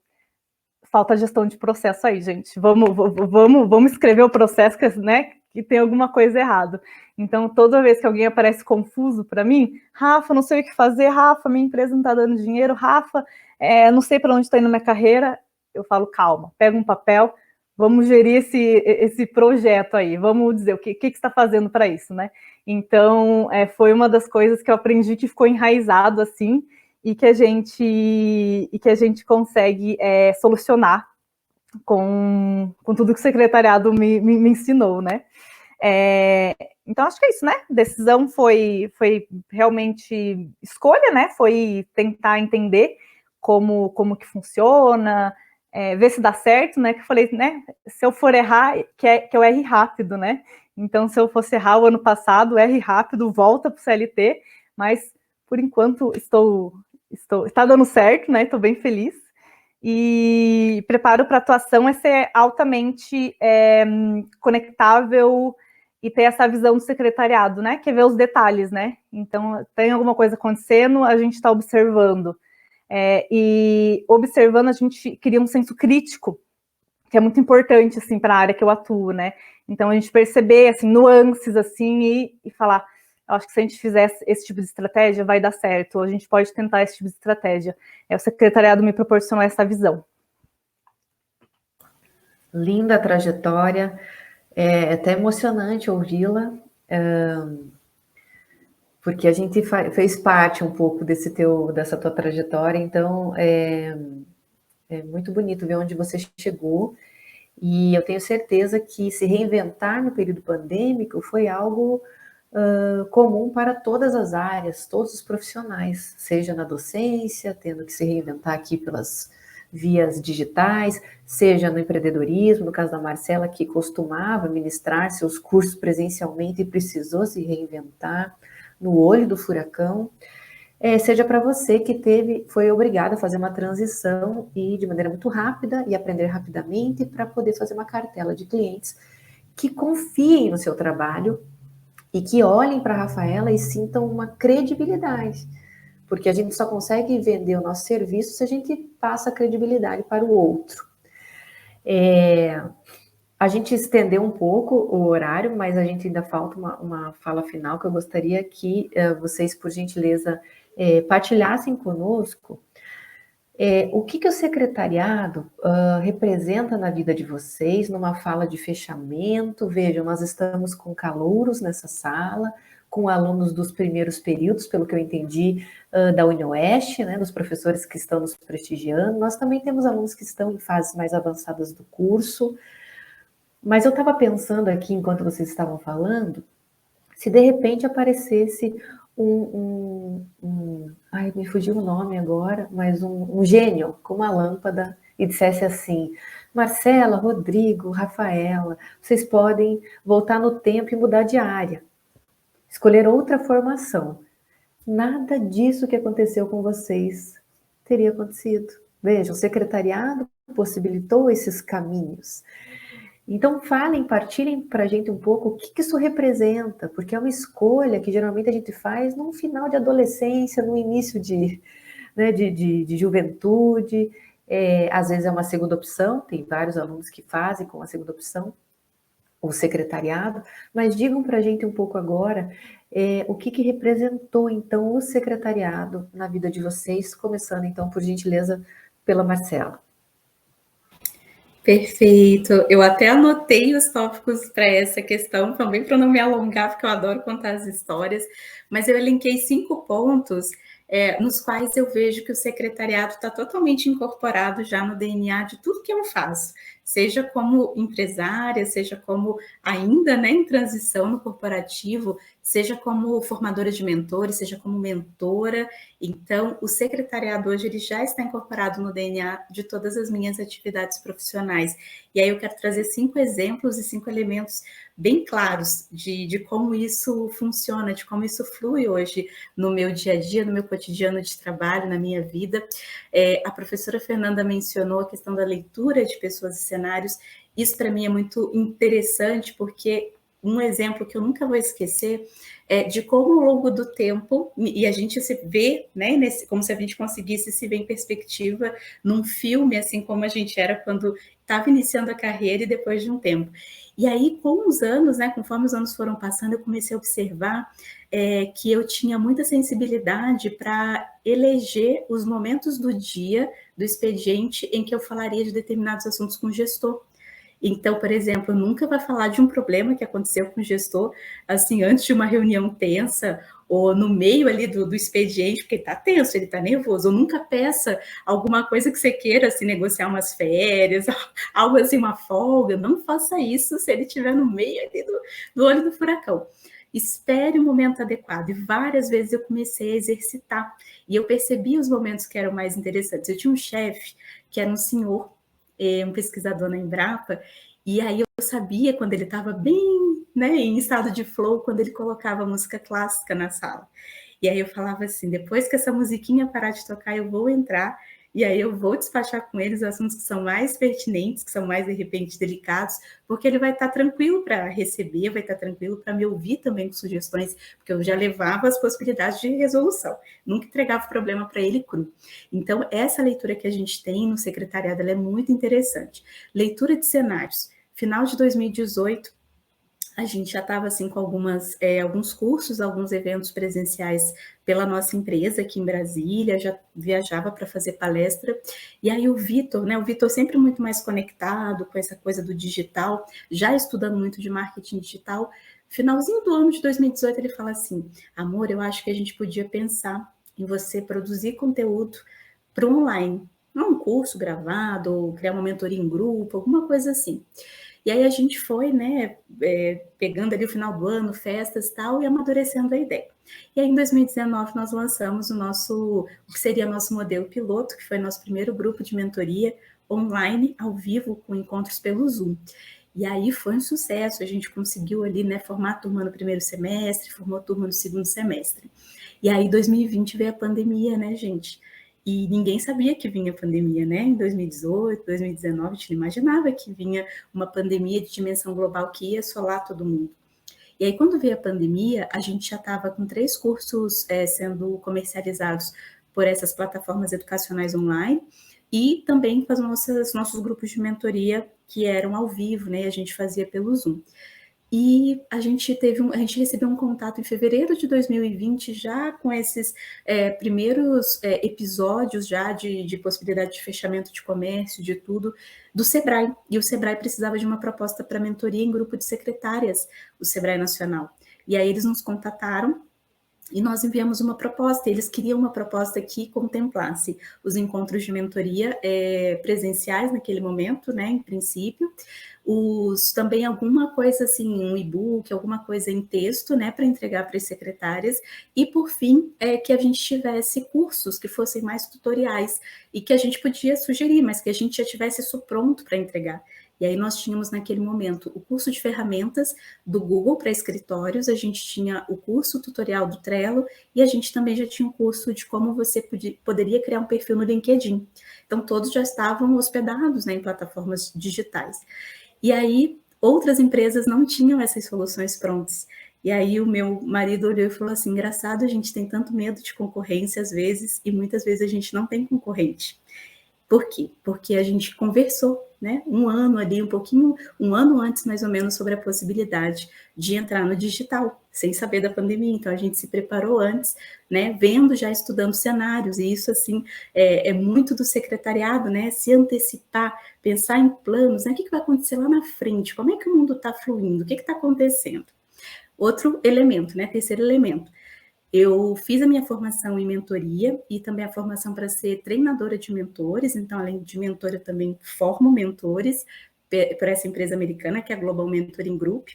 falta gestão de processo aí, gente. Vamos escrever o processo, né, que tem alguma coisa errada. Então, toda vez que alguém aparece confuso para mim, Rafa, não sei o que fazer, Rafa, minha empresa não está dando dinheiro, Rafa, não sei para onde está indo minha carreira, eu falo, calma, pega um papel, vamos gerir esse projeto aí, vamos dizer o que você está fazendo para isso, né? Então, foi uma das coisas que eu aprendi que ficou enraizado assim, e que a gente consegue solucionar com tudo que o secretariado me ensinou, né? Então, acho que é isso, né? Decisão foi realmente escolha, né? Foi tentar entender como que funciona, ver se dá certo, né? Que eu falei, né? Se eu for errar, que eu erre rápido, né? Então, se eu fosse errar o ano passado, erre rápido, volta para o CLT, mas por enquanto está dando certo, né? Estou bem feliz. E preparo para atuação é ser altamente conectável e ter essa visão do secretariado, né? Que é ver os detalhes, né? Então, tem alguma coisa acontecendo, a gente está observando. E observando, a gente cria um senso crítico, que é muito importante, assim, para a área que eu atuo, né? Então, a gente perceber, assim, nuances, assim, e falar, eu acho que se a gente fizer esse tipo de estratégia, vai dar certo, ou a gente pode tentar esse tipo de estratégia. O secretariado me proporcionou essa visão. Linda trajetória, é até emocionante ouvi-la, porque a gente fez parte um pouco dessa tua trajetória, então é muito bonito ver onde você chegou, e eu tenho certeza que se reinventar no período pandêmico foi algo comum para todas as áreas, todos os profissionais, seja na docência, tendo que se reinventar aqui pelas vias digitais, seja no empreendedorismo, no caso da Marcela, que costumava ministrar seus cursos presencialmente e precisou se reinventar no olho do furacão, seja para você que foi obrigado a fazer uma transição e de maneira muito rápida e aprender rapidamente para poder fazer uma cartela de clientes que confiem no seu trabalho e que olhem para a Rafaela e sintam uma credibilidade, porque a gente só consegue vender o nosso serviço se a gente passa a credibilidade para o outro. A gente estendeu um pouco o horário, mas a gente ainda falta uma fala final que eu gostaria que vocês, por gentileza, partilhassem conosco o que o secretariado representa na vida de vocês, numa fala de fechamento. Vejam, nós estamos com calouros nessa sala, com alunos dos primeiros períodos, pelo que eu entendi, da UniOeste, né, dos professores que estão nos prestigiando. Nós também temos alunos que estão em fases mais avançadas do curso. Mas eu estava pensando aqui, enquanto vocês estavam falando, se de repente aparecesse ai, me fugiu o nome agora, mas um gênio com uma lâmpada e dissesse assim: Marcela, Rodrigo, Rafaela, vocês podem voltar no tempo e mudar de área, escolher outra formação. Nada disso que aconteceu com vocês teria acontecido. Vejam, o secretariado possibilitou esses caminhos. Então, partilhem para a gente um pouco o que isso representa, porque é uma escolha que geralmente a gente faz no final de adolescência, no início de juventude, às vezes é uma segunda opção, tem vários alunos que fazem com a segunda opção, o secretariado, mas digam para a gente um pouco agora o que representou, então, o secretariado na vida de vocês, começando, então, por gentileza, pela Marcela. Perfeito. Eu até anotei os tópicos para essa questão, também para não me alongar, porque eu adoro contar as histórias, mas eu elenquei 5 pontos nos quais eu vejo que o secretariado está totalmente incorporado já no DNA de tudo que eu faço, seja como empresária, seja como ainda em transição no corporativo, seja como formadora de mentores, seja como mentora. Então, o secretariado hoje ele já está incorporado no DNA de todas as minhas atividades profissionais. E aí eu quero trazer 5 exemplos e 5 elementos bem claros de como isso funciona, de como isso flui hoje no meu dia a dia, no meu cotidiano de trabalho, na minha vida. A professora Fernanda mencionou a questão da leitura de pessoas e cenários. Isso para mim é muito interessante, porque um exemplo que eu nunca vou esquecer é de como ao longo do tempo, e a gente se vê, como se a gente conseguisse se ver em perspectiva num filme, assim como a gente era quando estava iniciando a carreira e depois de um tempo. E aí, com os anos, né, conforme os anos foram passando, eu comecei a observar que eu tinha muita sensibilidade para eleger os momentos do dia, do expediente, em que eu falaria de determinados assuntos com o gestor. Então, por exemplo, nunca vai falar de um problema que aconteceu com o gestor, assim, antes de uma reunião tensa, ou no meio ali do expediente, porque ele está tenso, ele está nervoso, ou nunca peça alguma coisa que você queira, assim, negociar umas férias, algo assim, uma folga, não faça isso se ele estiver no meio ali do olho do furacão. Espere o momento adequado, e várias vezes eu comecei a exercitar, e eu percebi os momentos que eram mais interessantes. Eu tinha um chefe, que era um senhor, um pesquisador na Embrapa, e aí eu sabia quando ele estava bem, né, em estado de flow, quando ele colocava música clássica na sala. E aí eu falava assim, depois que essa musiquinha parar de tocar, eu vou entrar, e aí eu vou despachar com eles assuntos que são mais pertinentes, que são mais, de repente, delicados, porque ele vai estar tranquilo para receber, vai estar tranquilo para me ouvir também com sugestões, porque eu já levava as possibilidades de resolução, nunca entregava o problema para ele cru. Então, essa leitura que a gente tem no secretariado, ela é muito interessante. Leitura de cenários. Final de 2018, a gente já estava assim com alguns cursos, alguns eventos presenciais pela nossa empresa aqui em Brasília, já viajava para fazer palestra, e aí o Vitor, né, o Vitor sempre muito mais conectado com essa coisa do digital, já estudando muito de marketing digital, finalzinho do ano de 2018 ele fala assim, amor, eu acho que a gente podia pensar em você produzir conteúdo para o online, não um curso gravado, ou criar uma mentoria em grupo, alguma coisa assim. E aí a gente foi, né, pegando ali o final do ano, festas e tal, e amadurecendo a ideia. E aí em 2019 nós lançamos o que seria nosso modelo piloto, que foi nosso primeiro grupo de mentoria online, ao vivo, com encontros pelo Zoom. E aí foi um sucesso, a gente conseguiu ali, né, formar turma no primeiro semestre, formou turma no segundo semestre. E aí 2020 veio a pandemia, né, gente? E ninguém sabia que vinha pandemia, né? Em 2018, 2019, a gente não imaginava que vinha uma pandemia de dimensão global que ia assolar todo mundo. E aí, quando veio a pandemia, a gente já estava com 3 cursos sendo comercializados por essas plataformas educacionais online e também com nossos grupos de mentoria que eram ao vivo, né? A gente fazia pelo Zoom. E a gente recebeu um contato em fevereiro de 2020, já com esses primeiros episódios já de possibilidade de fechamento de comércio, de tudo, do Sebrae. E o Sebrae precisava de uma proposta para mentoria em grupo de secretárias, o Sebrae Nacional. E aí eles nos contataram, e nós enviamos uma proposta, eles queriam uma proposta que contemplasse os encontros de mentoria presenciais naquele momento, né, em princípio, também alguma coisa assim, um e-book, alguma coisa em texto, né, para entregar para as secretárias, e por fim, que a gente tivesse cursos que fossem mais tutoriais, e que a gente podia sugerir, mas que a gente já tivesse isso pronto para entregar. E aí nós tínhamos naquele momento o curso de ferramentas do Google para escritórios, a gente tinha o curso tutorial do Trello e a gente também já tinha um curso de como você poderia criar um perfil no LinkedIn. Então todos já estavam hospedados, né, em plataformas digitais. E aí outras empresas não tinham essas soluções prontas. E aí o meu marido olhou e falou assim, engraçado, a gente tem tanto medo de concorrência às vezes e muitas vezes a gente não tem concorrente. Por quê? Porque a gente conversou, né, um ano antes mais ou menos, sobre a possibilidade de entrar no digital, sem saber da pandemia. Então a gente se preparou antes, né, já estudando cenários, e isso assim é muito do secretariado, né, se antecipar, pensar em planos, né, o que vai acontecer lá na frente, como é que o mundo está fluindo, o que está acontecendo. Outro elemento, né, terceiro elemento, eu fiz a minha formação em mentoria e também a formação para ser treinadora de mentores, então, além de mentora, eu também formo mentores para essa empresa americana, que é a Global Mentoring Group.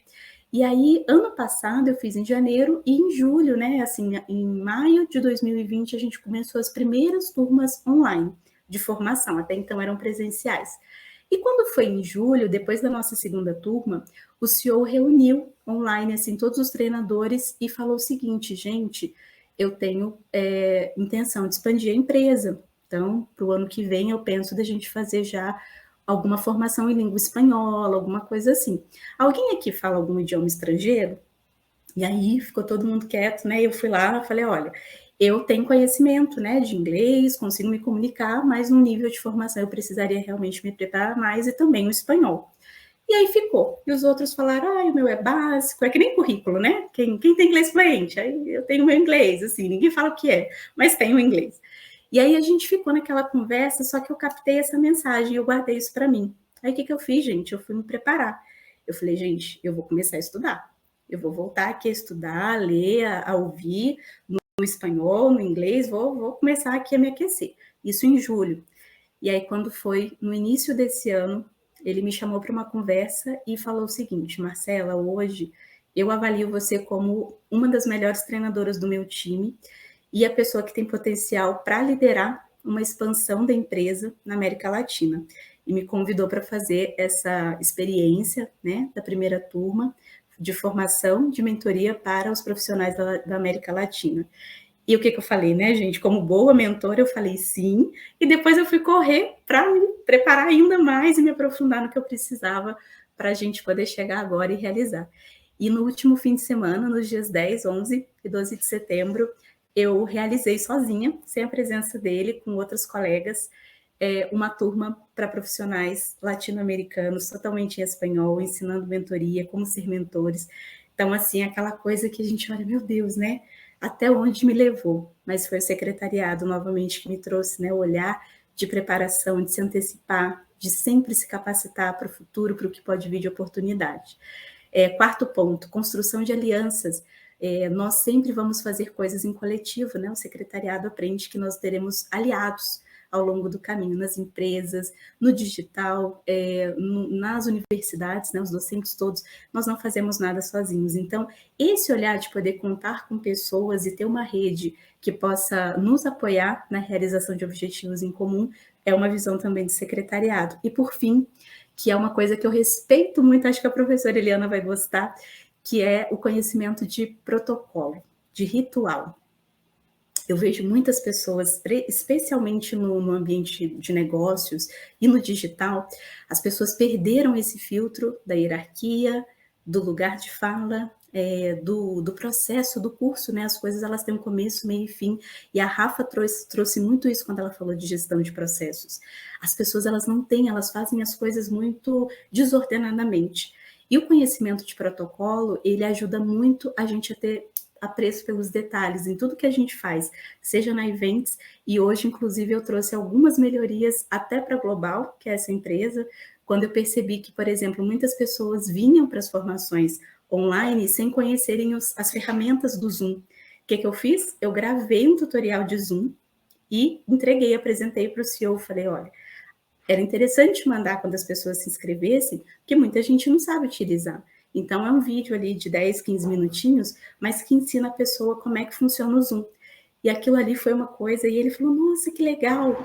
E aí, ano passado, eu fiz em janeiro e em julho, né, assim, em maio de 2020, a gente começou as primeiras turmas online de formação, até então eram presenciais. E quando foi em julho, depois da nossa segunda turma, o CEO reuniu online, assim, todos os treinadores e falou o seguinte, gente, eu tenho intenção de expandir a empresa, então, para o ano que vem, eu penso da gente fazer já alguma formação em língua espanhola, alguma coisa assim. Alguém aqui fala algum idioma estrangeiro? E aí ficou todo mundo quieto, né? Eu fui lá, falei, olha, eu tenho conhecimento, né, de inglês, consigo me comunicar, mas no nível de formação eu precisaria realmente me preparar mais, e também o espanhol. E aí ficou. E os outros falaram, o meu é básico, é que nem currículo, né? Quem tem inglês fluente? Aí eu tenho o meu inglês, assim, ninguém fala o que é, mas tem o inglês. E aí a gente ficou naquela conversa, só que eu captei essa mensagem, eu guardei isso para mim. Aí o que eu fiz, gente? Eu fui me preparar. Eu falei, gente, eu vou começar a estudar. Eu vou voltar aqui a estudar, a ler, a ouvir no espanhol, no inglês, vou começar aqui a me aquecer. Isso em julho. E aí, quando foi no início desse ano, ele me chamou para uma conversa e falou o seguinte, Marcela, hoje eu avalio você como uma das melhores treinadoras do meu time e a pessoa que tem potencial para liderar uma expansão da empresa na América Latina. E me convidou para fazer essa experiência, né, da primeira turma de formação, de mentoria para os profissionais da América Latina. E o que eu falei, né, gente? Como boa mentora, eu falei sim, e depois eu fui correr para me preparar ainda mais e me aprofundar no que eu precisava para a gente poder chegar agora e realizar. E no último fim de semana, nos dias 10, 11 e 12 de setembro, eu realizei sozinha, sem a presença dele, com outros colegas, uma turma para profissionais latino-americanos, totalmente em espanhol, ensinando mentoria, como ser mentores. Então, assim, aquela coisa que a gente olha, meu Deus, né? Até onde me levou, mas foi o secretariado novamente que me trouxe, né, o olhar de preparação, de se antecipar, de sempre se capacitar para o futuro, para o que pode vir de oportunidade. Quarto ponto, construção de alianças. Nós sempre vamos fazer coisas em coletivo, né? O secretariado aprende que nós teremos aliados ao longo do caminho, nas empresas, no digital, nas universidades, né, os docentes todos, nós não fazemos nada sozinhos. Então, esse olhar de poder contar com pessoas e ter uma rede que possa nos apoiar na realização de objetivos em comum é uma visão também do secretariado. E, por fim, que é uma coisa que eu respeito muito, acho que a professora Eliana vai gostar, que é o conhecimento de protocolo, de ritual. Eu vejo muitas pessoas, especialmente no ambiente de negócios e no digital, as pessoas perderam esse filtro da hierarquia, do lugar de fala, do processo, do curso, né? As coisas elas têm um começo, meio e fim, e a Rafa trouxe muito isso quando ela falou de gestão de processos. As pessoas elas não têm, elas fazem as coisas muito desordenadamente. E o conhecimento de protocolo, ele ajuda muito a gente a ter apreço pelos detalhes em tudo que a gente faz, seja na Events, e hoje, inclusive, eu trouxe algumas melhorias até para a Global, que é essa empresa, quando eu percebi que, por exemplo, muitas pessoas vinham para as formações online sem conhecerem as ferramentas do Zoom. O que eu fiz? Eu gravei um tutorial de Zoom e entreguei, apresentei para o CEO, falei, olha, era interessante mandar quando as pessoas se inscrevessem, porque muita gente não sabe utilizar. Então, é um vídeo ali de 10, 15 minutinhos, mas que ensina a pessoa como é que funciona o Zoom. E aquilo ali foi uma coisa, e ele falou, nossa, que legal!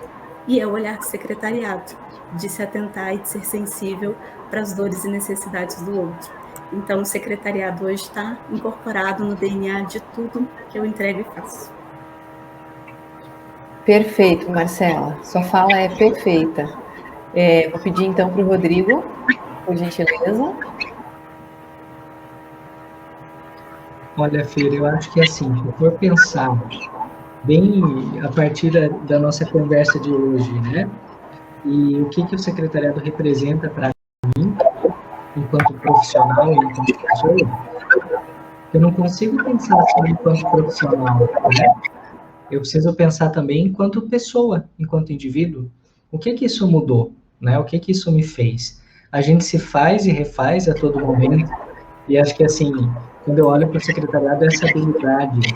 E é o olhar do secretariado, de se atentar e de ser sensível para as dores e necessidades do outro. Então, o secretariado hoje está incorporado no DNA de tudo que eu entrego e faço. Perfeito, Marcela. Sua fala é perfeita. Vou pedir, então, para o Rodrigo, por gentileza. Olha, Fer, eu acho que assim, se eu for pensar bem a partir da nossa conversa de hoje, né? E o que o secretariado representa para mim, enquanto profissional, enquanto pessoa, eu não consigo pensar só enquanto profissional, né? Eu preciso pensar também enquanto pessoa, enquanto indivíduo. O que isso mudou, né? O que isso me fez? A gente se faz e refaz a todo momento. E acho que, assim, quando eu olho para o secretariado, essa habilidade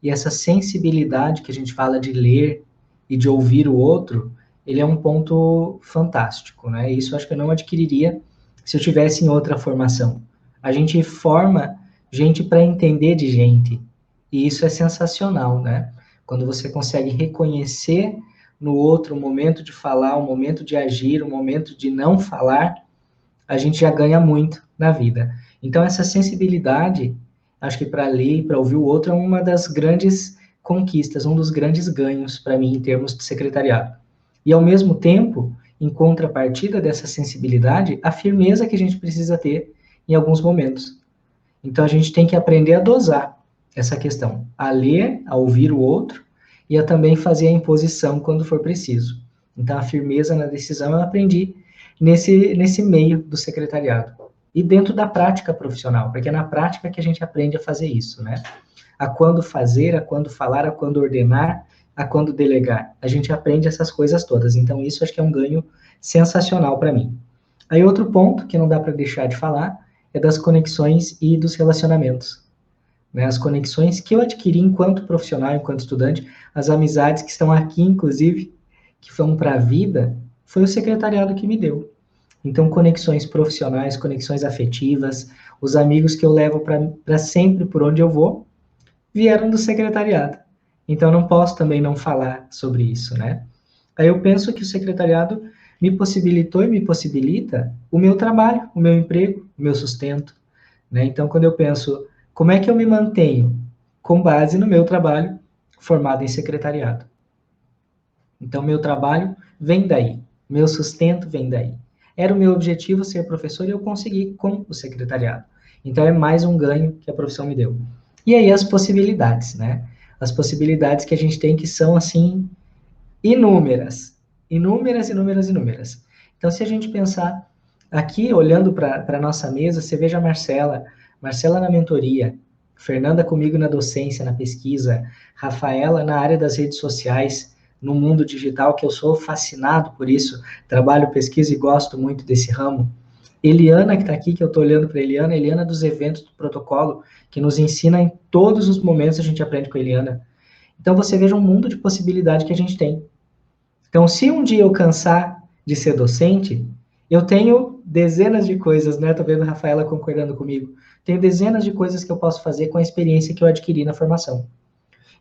e essa sensibilidade que a gente fala de ler e de ouvir o outro, ele é um ponto fantástico, né? Isso acho que eu não adquiriria se eu tivesse em outra formação. A gente forma gente para entender de gente, e isso é sensacional, né? Quando você consegue reconhecer no outro o momento de falar, o momento de agir, o momento de não falar, a gente já ganha muito na vida. Então, essa sensibilidade, acho que para ler, para ouvir o outro, é uma das grandes conquistas, um dos grandes ganhos para mim em termos de secretariado. E, ao mesmo tempo, em contrapartida dessa sensibilidade, a firmeza que a gente precisa ter em alguns momentos. Então, a gente tem que aprender a dosar essa questão, a ler, a ouvir o outro e a também fazer a imposição quando for preciso. Então, a firmeza na decisão eu aprendi nesse meio do secretariado. E dentro da prática profissional, porque é na prática que a gente aprende a fazer isso, né? A quando fazer, a quando falar, a quando ordenar, a quando delegar. A gente aprende essas coisas todas. Então, isso acho que é um ganho sensacional para mim. Aí, outro ponto que não dá para deixar de falar é das conexões e dos relacionamentos. Né? As conexões que eu adquiri enquanto profissional, enquanto estudante, as amizades que estão aqui, inclusive, que foram para a vida, foi o secretariado que me deu. Então, conexões profissionais, conexões afetivas, os amigos que eu levo para sempre por onde eu vou, vieram do secretariado. Então, eu não posso também não falar sobre isso, né? Aí eu penso que o secretariado me possibilitou e me possibilita o meu trabalho, o meu emprego, o meu sustento, né? Então, quando eu penso, como é que eu me mantenho? Com base no meu trabalho formado em secretariado. Então, meu trabalho vem daí, meu sustento vem daí. Era o meu objetivo ser professor e eu consegui com o secretariado. Então, é mais um ganho que a profissão me deu. E aí, as possibilidades, né? As possibilidades que a gente tem que são, assim, inúmeras. Inúmeras, inúmeras, inúmeras. Então, se a gente pensar aqui, olhando para a nossa mesa, você veja a Marcela na mentoria, Fernanda comigo na docência, na pesquisa, Rafaela na área das redes sociais, no mundo digital, que eu sou fascinado por isso, trabalho, pesquisa e gosto muito desse ramo. Eliana, que está aqui, que eu estou olhando para Eliana dos eventos do protocolo, que nos ensina em todos os momentos, a gente aprende com a Eliana. Então, você veja um mundo de possibilidade que a gente tem. Então, se um dia eu cansar de ser docente, eu tenho dezenas de coisas, né? Estou vendo a Rafaela concordando comigo. Tenho dezenas de coisas que eu posso fazer com a experiência que eu adquiri na formação.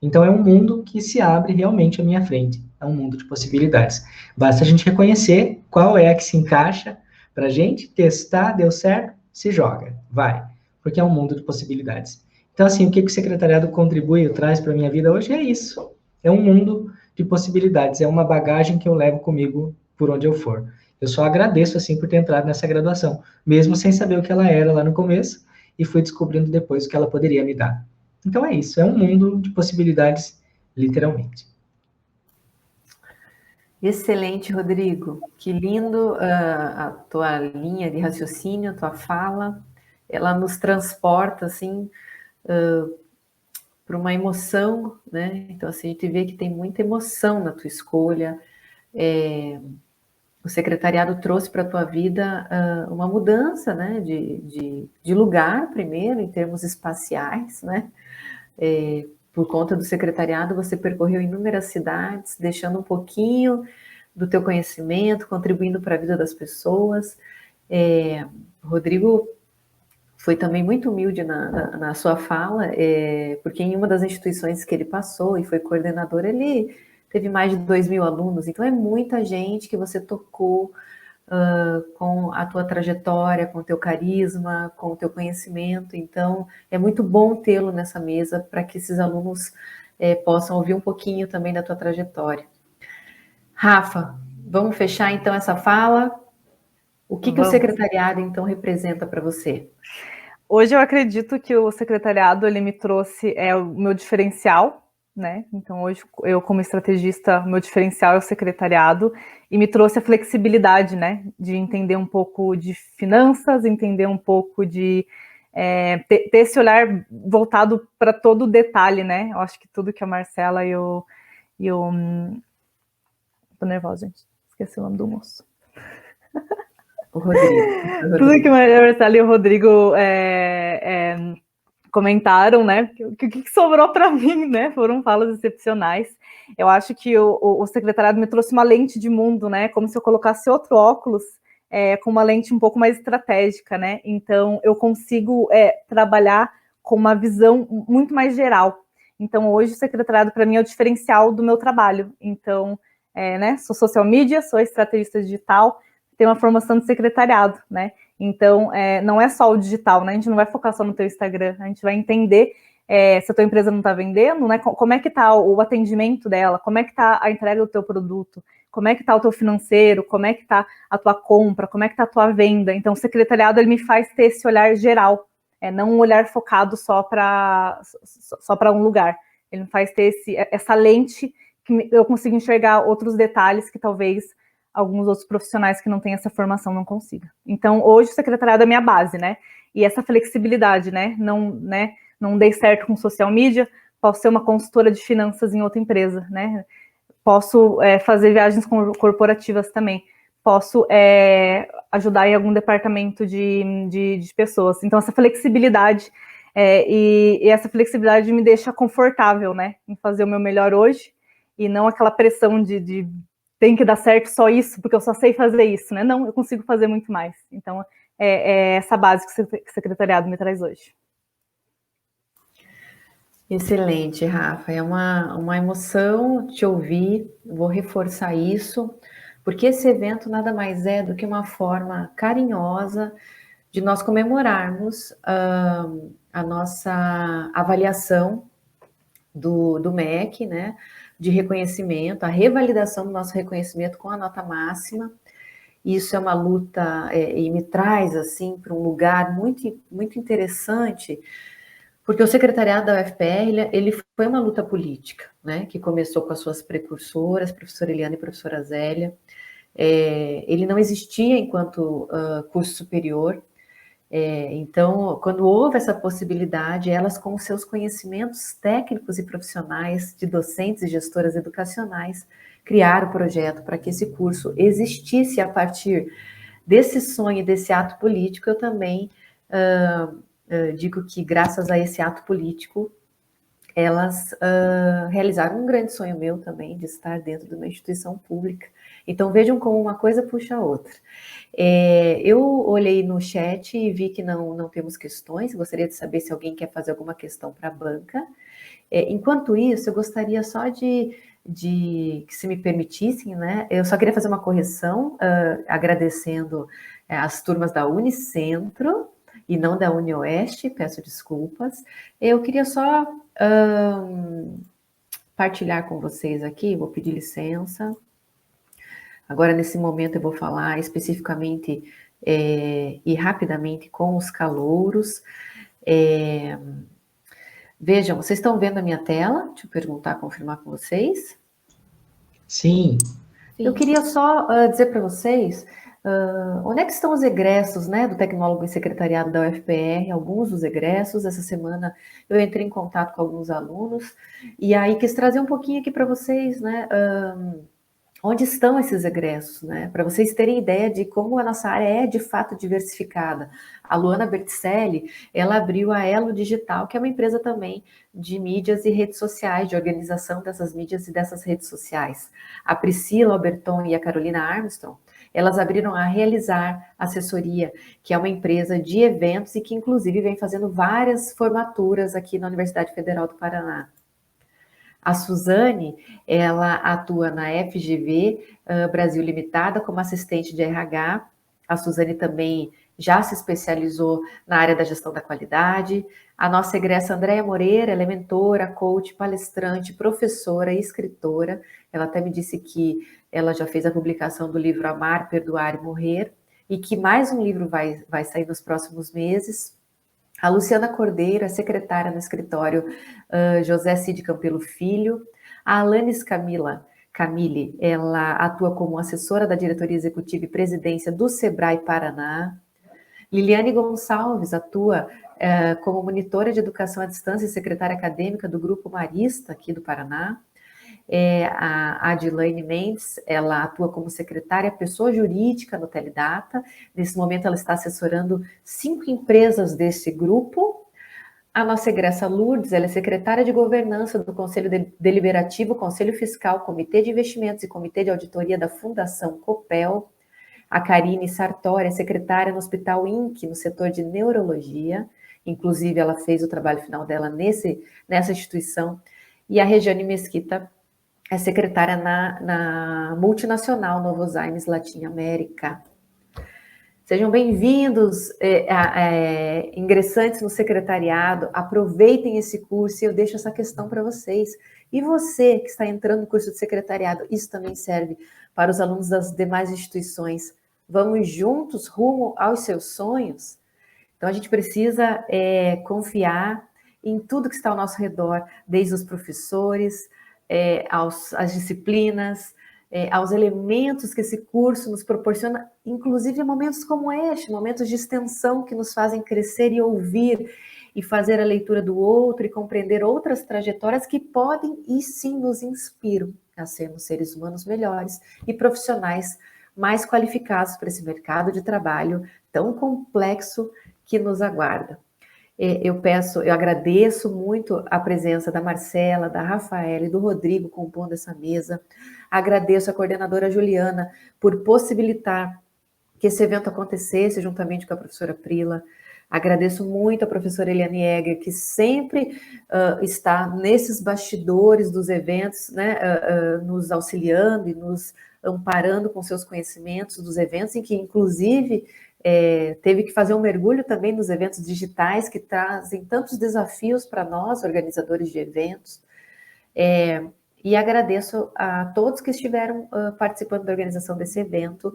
Então, é um mundo que se abre realmente à minha frente. É um mundo de possibilidades. Basta a gente reconhecer qual é a que se encaixa para a gente, testar, deu certo, se joga, vai. Porque é um mundo de possibilidades. Então, assim, o que o secretariado contribui e traz para a minha vida hoje é isso. É um mundo de possibilidades, é uma bagagem que eu levo comigo por onde eu for. Eu só agradeço, assim, por ter entrado nessa graduação, mesmo sem saber o que ela era lá no começo, e fui descobrindo depois o que ela poderia me dar. Então é isso, é um mundo de possibilidades, literalmente. Excelente, Rodrigo. Que lindo a tua linha de raciocínio, a tua fala. Ela nos transporta, assim, para uma emoção, né? Então, assim, a gente vê que tem muita emoção na tua escolha. O secretariado trouxe para a tua vida uma mudança, né? De lugar, primeiro, em termos espaciais, né? Por conta do secretariado, você percorreu inúmeras cidades, deixando um pouquinho do teu conhecimento, contribuindo para a vida das pessoas. Rodrigo foi também muito humilde na sua fala, porque em uma das instituições que ele passou e foi coordenador, ele teve mais de 2.000 alunos, então é muita gente que você tocou com a tua trajetória, com o teu carisma, com o teu conhecimento, então é muito bom tê-lo nessa mesa para que esses alunos possam ouvir um pouquinho também da tua trajetória. Rafa, vamos fechar então essa fala? O que o secretariado então representa para você? Hoje eu acredito que o secretariado ele me trouxe o meu diferencial, né? Então hoje eu como estrategista, o meu diferencial é o secretariado e me trouxe a flexibilidade, né? De entender um pouco de finanças, entender um pouco de ter esse olhar voltado para todo o detalhe, né? Eu acho que tudo que a Marcela e o tô nervosa, gente. Esqueci o nome do moço. O Rodrigo. Tudo que a Marcela e o Rodrigo comentaram, né? O que sobrou para mim, né? Foram falas excepcionais. Eu acho que o secretariado me trouxe uma lente de mundo, né? Como se eu colocasse outro óculos com uma lente um pouco mais estratégica, né? Então eu consigo trabalhar com uma visão muito mais geral. Então hoje o secretariado para mim é o diferencial do meu trabalho. Então, né? Sou social media, sou estrategista digital, tenho uma formação de secretariado, né? Então, não é só o digital, né? A gente não vai focar só no teu Instagram, a gente vai entender se a tua empresa não está vendendo, né? Como é que está o atendimento dela, como é que está a entrega do teu produto, como é que está o teu financeiro, como é que está a tua compra, como é que está a tua venda. Então, o secretariado, ele me faz ter esse olhar geral, não um olhar focado só para um lugar. Ele me faz ter essa lente que eu consigo enxergar outros detalhes que talvez alguns outros profissionais que não têm essa formação não consigam. Então, hoje o secretariado é a minha base, né? E essa flexibilidade, né? Não dei certo com social media, posso ser uma consultora de finanças em outra empresa, né? Posso fazer viagens corporativas também. Posso ajudar em algum departamento de pessoas. Então, essa flexibilidade, e essa flexibilidade me deixa confortável, né? Em fazer o meu melhor hoje, e não aquela pressão de tem que dar certo só isso, porque eu só sei fazer isso, né? Não, eu consigo fazer muito mais. Então, é essa base que o secretariado me traz hoje. Excelente, Rafa. É uma emoção te ouvir, vou reforçar isso, porque esse evento nada mais é do que uma forma carinhosa de nós comemorarmos a nossa avaliação do MEC, né, de reconhecimento, a revalidação do nosso reconhecimento com a nota máxima. Isso é uma luta e me traz assim para um lugar muito, muito interessante, porque o secretariado da UFPR, ele foi uma luta política, né, que começou com as suas precursoras, professora Eliana e professora Zélia. Ele não existia enquanto curso superior. Então, quando houve essa possibilidade, elas com seus conhecimentos técnicos e profissionais de docentes e gestoras educacionais, criaram o projeto para que esse curso existisse. A partir desse sonho, desse ato político, eu também digo que, graças a esse ato político, elas realizaram um grande sonho meu também, de estar dentro de uma instituição pública. Então, vejam como uma coisa puxa a outra. Eu olhei no chat e vi que não temos questões, gostaria de saber se alguém quer fazer alguma questão para a banca. Enquanto isso, eu gostaria só de que, se me permitissem, né, eu só queria fazer uma correção, agradecendo as turmas da Unicentro e não da UniOeste, peço desculpas. Eu queria só partilhar com vocês aqui, vou pedir licença. Agora, nesse momento, eu vou falar especificamente e rapidamente com os calouros. Vejam, vocês estão vendo a minha tela? Deixa eu perguntar, confirmar com vocês. Sim. Eu queria só dizer para vocês onde é que estão os egressos, né, do Tecnólogo em Secretariado da UFPR, alguns dos egressos. Essa semana eu entrei em contato com alguns alunos, e aí quis trazer um pouquinho aqui para vocês, né, onde estão esses egressos, né? Para vocês terem ideia de como a nossa área é de fato diversificada. A Luana Berticelli, ela abriu a Elo Digital, que é uma empresa também de mídias e redes sociais, de organização dessas mídias e dessas redes sociais. A Priscila Alberton e a Carolina Armstrong, elas abriram a Realizar Assessoria, que é uma empresa de eventos e que inclusive vem fazendo várias formaturas aqui na Universidade Federal do Paraná. A Suzane, ela atua na FGV Brasil Limitada como assistente de RH. A Suzane também já se especializou na área da gestão da qualidade. A nossa egressa Andréia Moreira, ela é mentora, coach, palestrante, professora e escritora. Ela até me disse que ela já fez a publicação do livro Amar, Perdoar e Morrer, e que mais um livro vai sair nos próximos meses. A Luciana Cordeiro é secretária no escritório José Cid Campelo Filho. A Alanis Camille, ela atua como assessora da diretoria executiva e presidência do Sebrae Paraná. Liliane Gonçalves atua como monitora de educação à distância e secretária acadêmica do Grupo Marista, aqui do Paraná. A Adilane Mendes, ela atua como secretária pessoa jurídica no Teledata. Nesse momento, ela está assessorando 5 empresas desse grupo. A nossa egressa Lourdes, ela é secretária de governança do Conselho Deliberativo, Conselho Fiscal, Comitê de Investimentos e Comitê de Auditoria da Fundação Copel. A Karine Sartori é secretária no Hospital INC, no setor de neurologia. Inclusive, ela fez o trabalho final dela nessa instituição. E a Regiane Mesquita é secretária na multinacional Novozymes Latin América. Sejam bem-vindos, ingressantes no secretariado, aproveitem esse curso e eu deixo essa questão para vocês. E você que está entrando no curso de secretariado, isso também serve para os alunos das demais instituições. Vamos juntos rumo aos seus sonhos? Então, a gente precisa confiar em tudo que está ao nosso redor, desde os professores, as disciplinas, aos elementos que esse curso nos proporciona, inclusive momentos como este, momentos de extensão que nos fazem crescer e ouvir, e fazer a leitura do outro e compreender outras trajetórias que podem e sim nos inspiram a sermos seres humanos melhores e profissionais mais qualificados para esse mercado de trabalho tão complexo que nos aguarda. Eu agradeço muito a presença da Marcela, da Rafaela e do Rodrigo compondo essa mesa. Agradeço a coordenadora Juliana por possibilitar que esse evento acontecesse juntamente com a professora Prila. Agradeço muito a professora Eliane Egger, que sempre está nesses bastidores dos eventos, né, nos auxiliando e nos amparando com seus conhecimentos dos eventos, em que, inclusive, teve que fazer um mergulho também nos eventos digitais, que trazem tantos desafios para nós, organizadores de eventos. E agradeço a todos que estiveram participando da organização desse evento,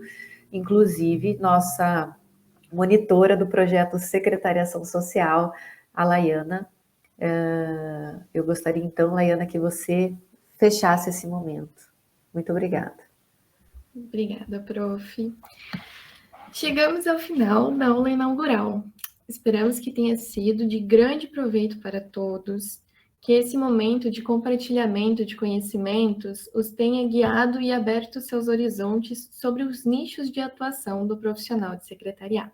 inclusive nossa monitora do projeto Secretariação Social, a Laiana. Eu gostaria, então, Laiana, que você fechasse esse momento. Muito obrigada. Obrigada, prof. Chegamos ao final da aula inaugural. Esperamos que tenha sido de grande proveito para todos, que esse momento de compartilhamento de conhecimentos os tenha guiado e aberto seus horizontes sobre os nichos de atuação do profissional de secretariado.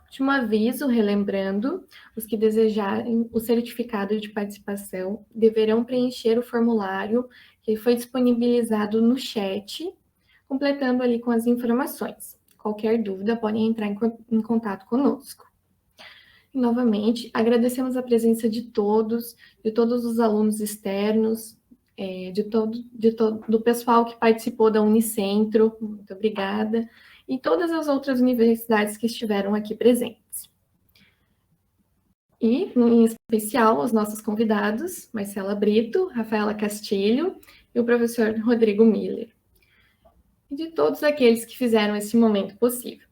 Último aviso, relembrando, os que desejarem o certificado de participação deverão preencher o formulário que foi disponibilizado no chat, completando ali com as informações. Qualquer dúvida, podem entrar em contato conosco. E, novamente, agradecemos a presença de todos os alunos externos, do pessoal que participou da Unicentro, muito obrigada, e todas as outras universidades que estiveram aqui presentes. E, em especial, os nossos convidados, Marcela Brito, Rafaela Castilho e o professor Rodrigo Miller. E de todos aqueles que fizeram esse momento possível.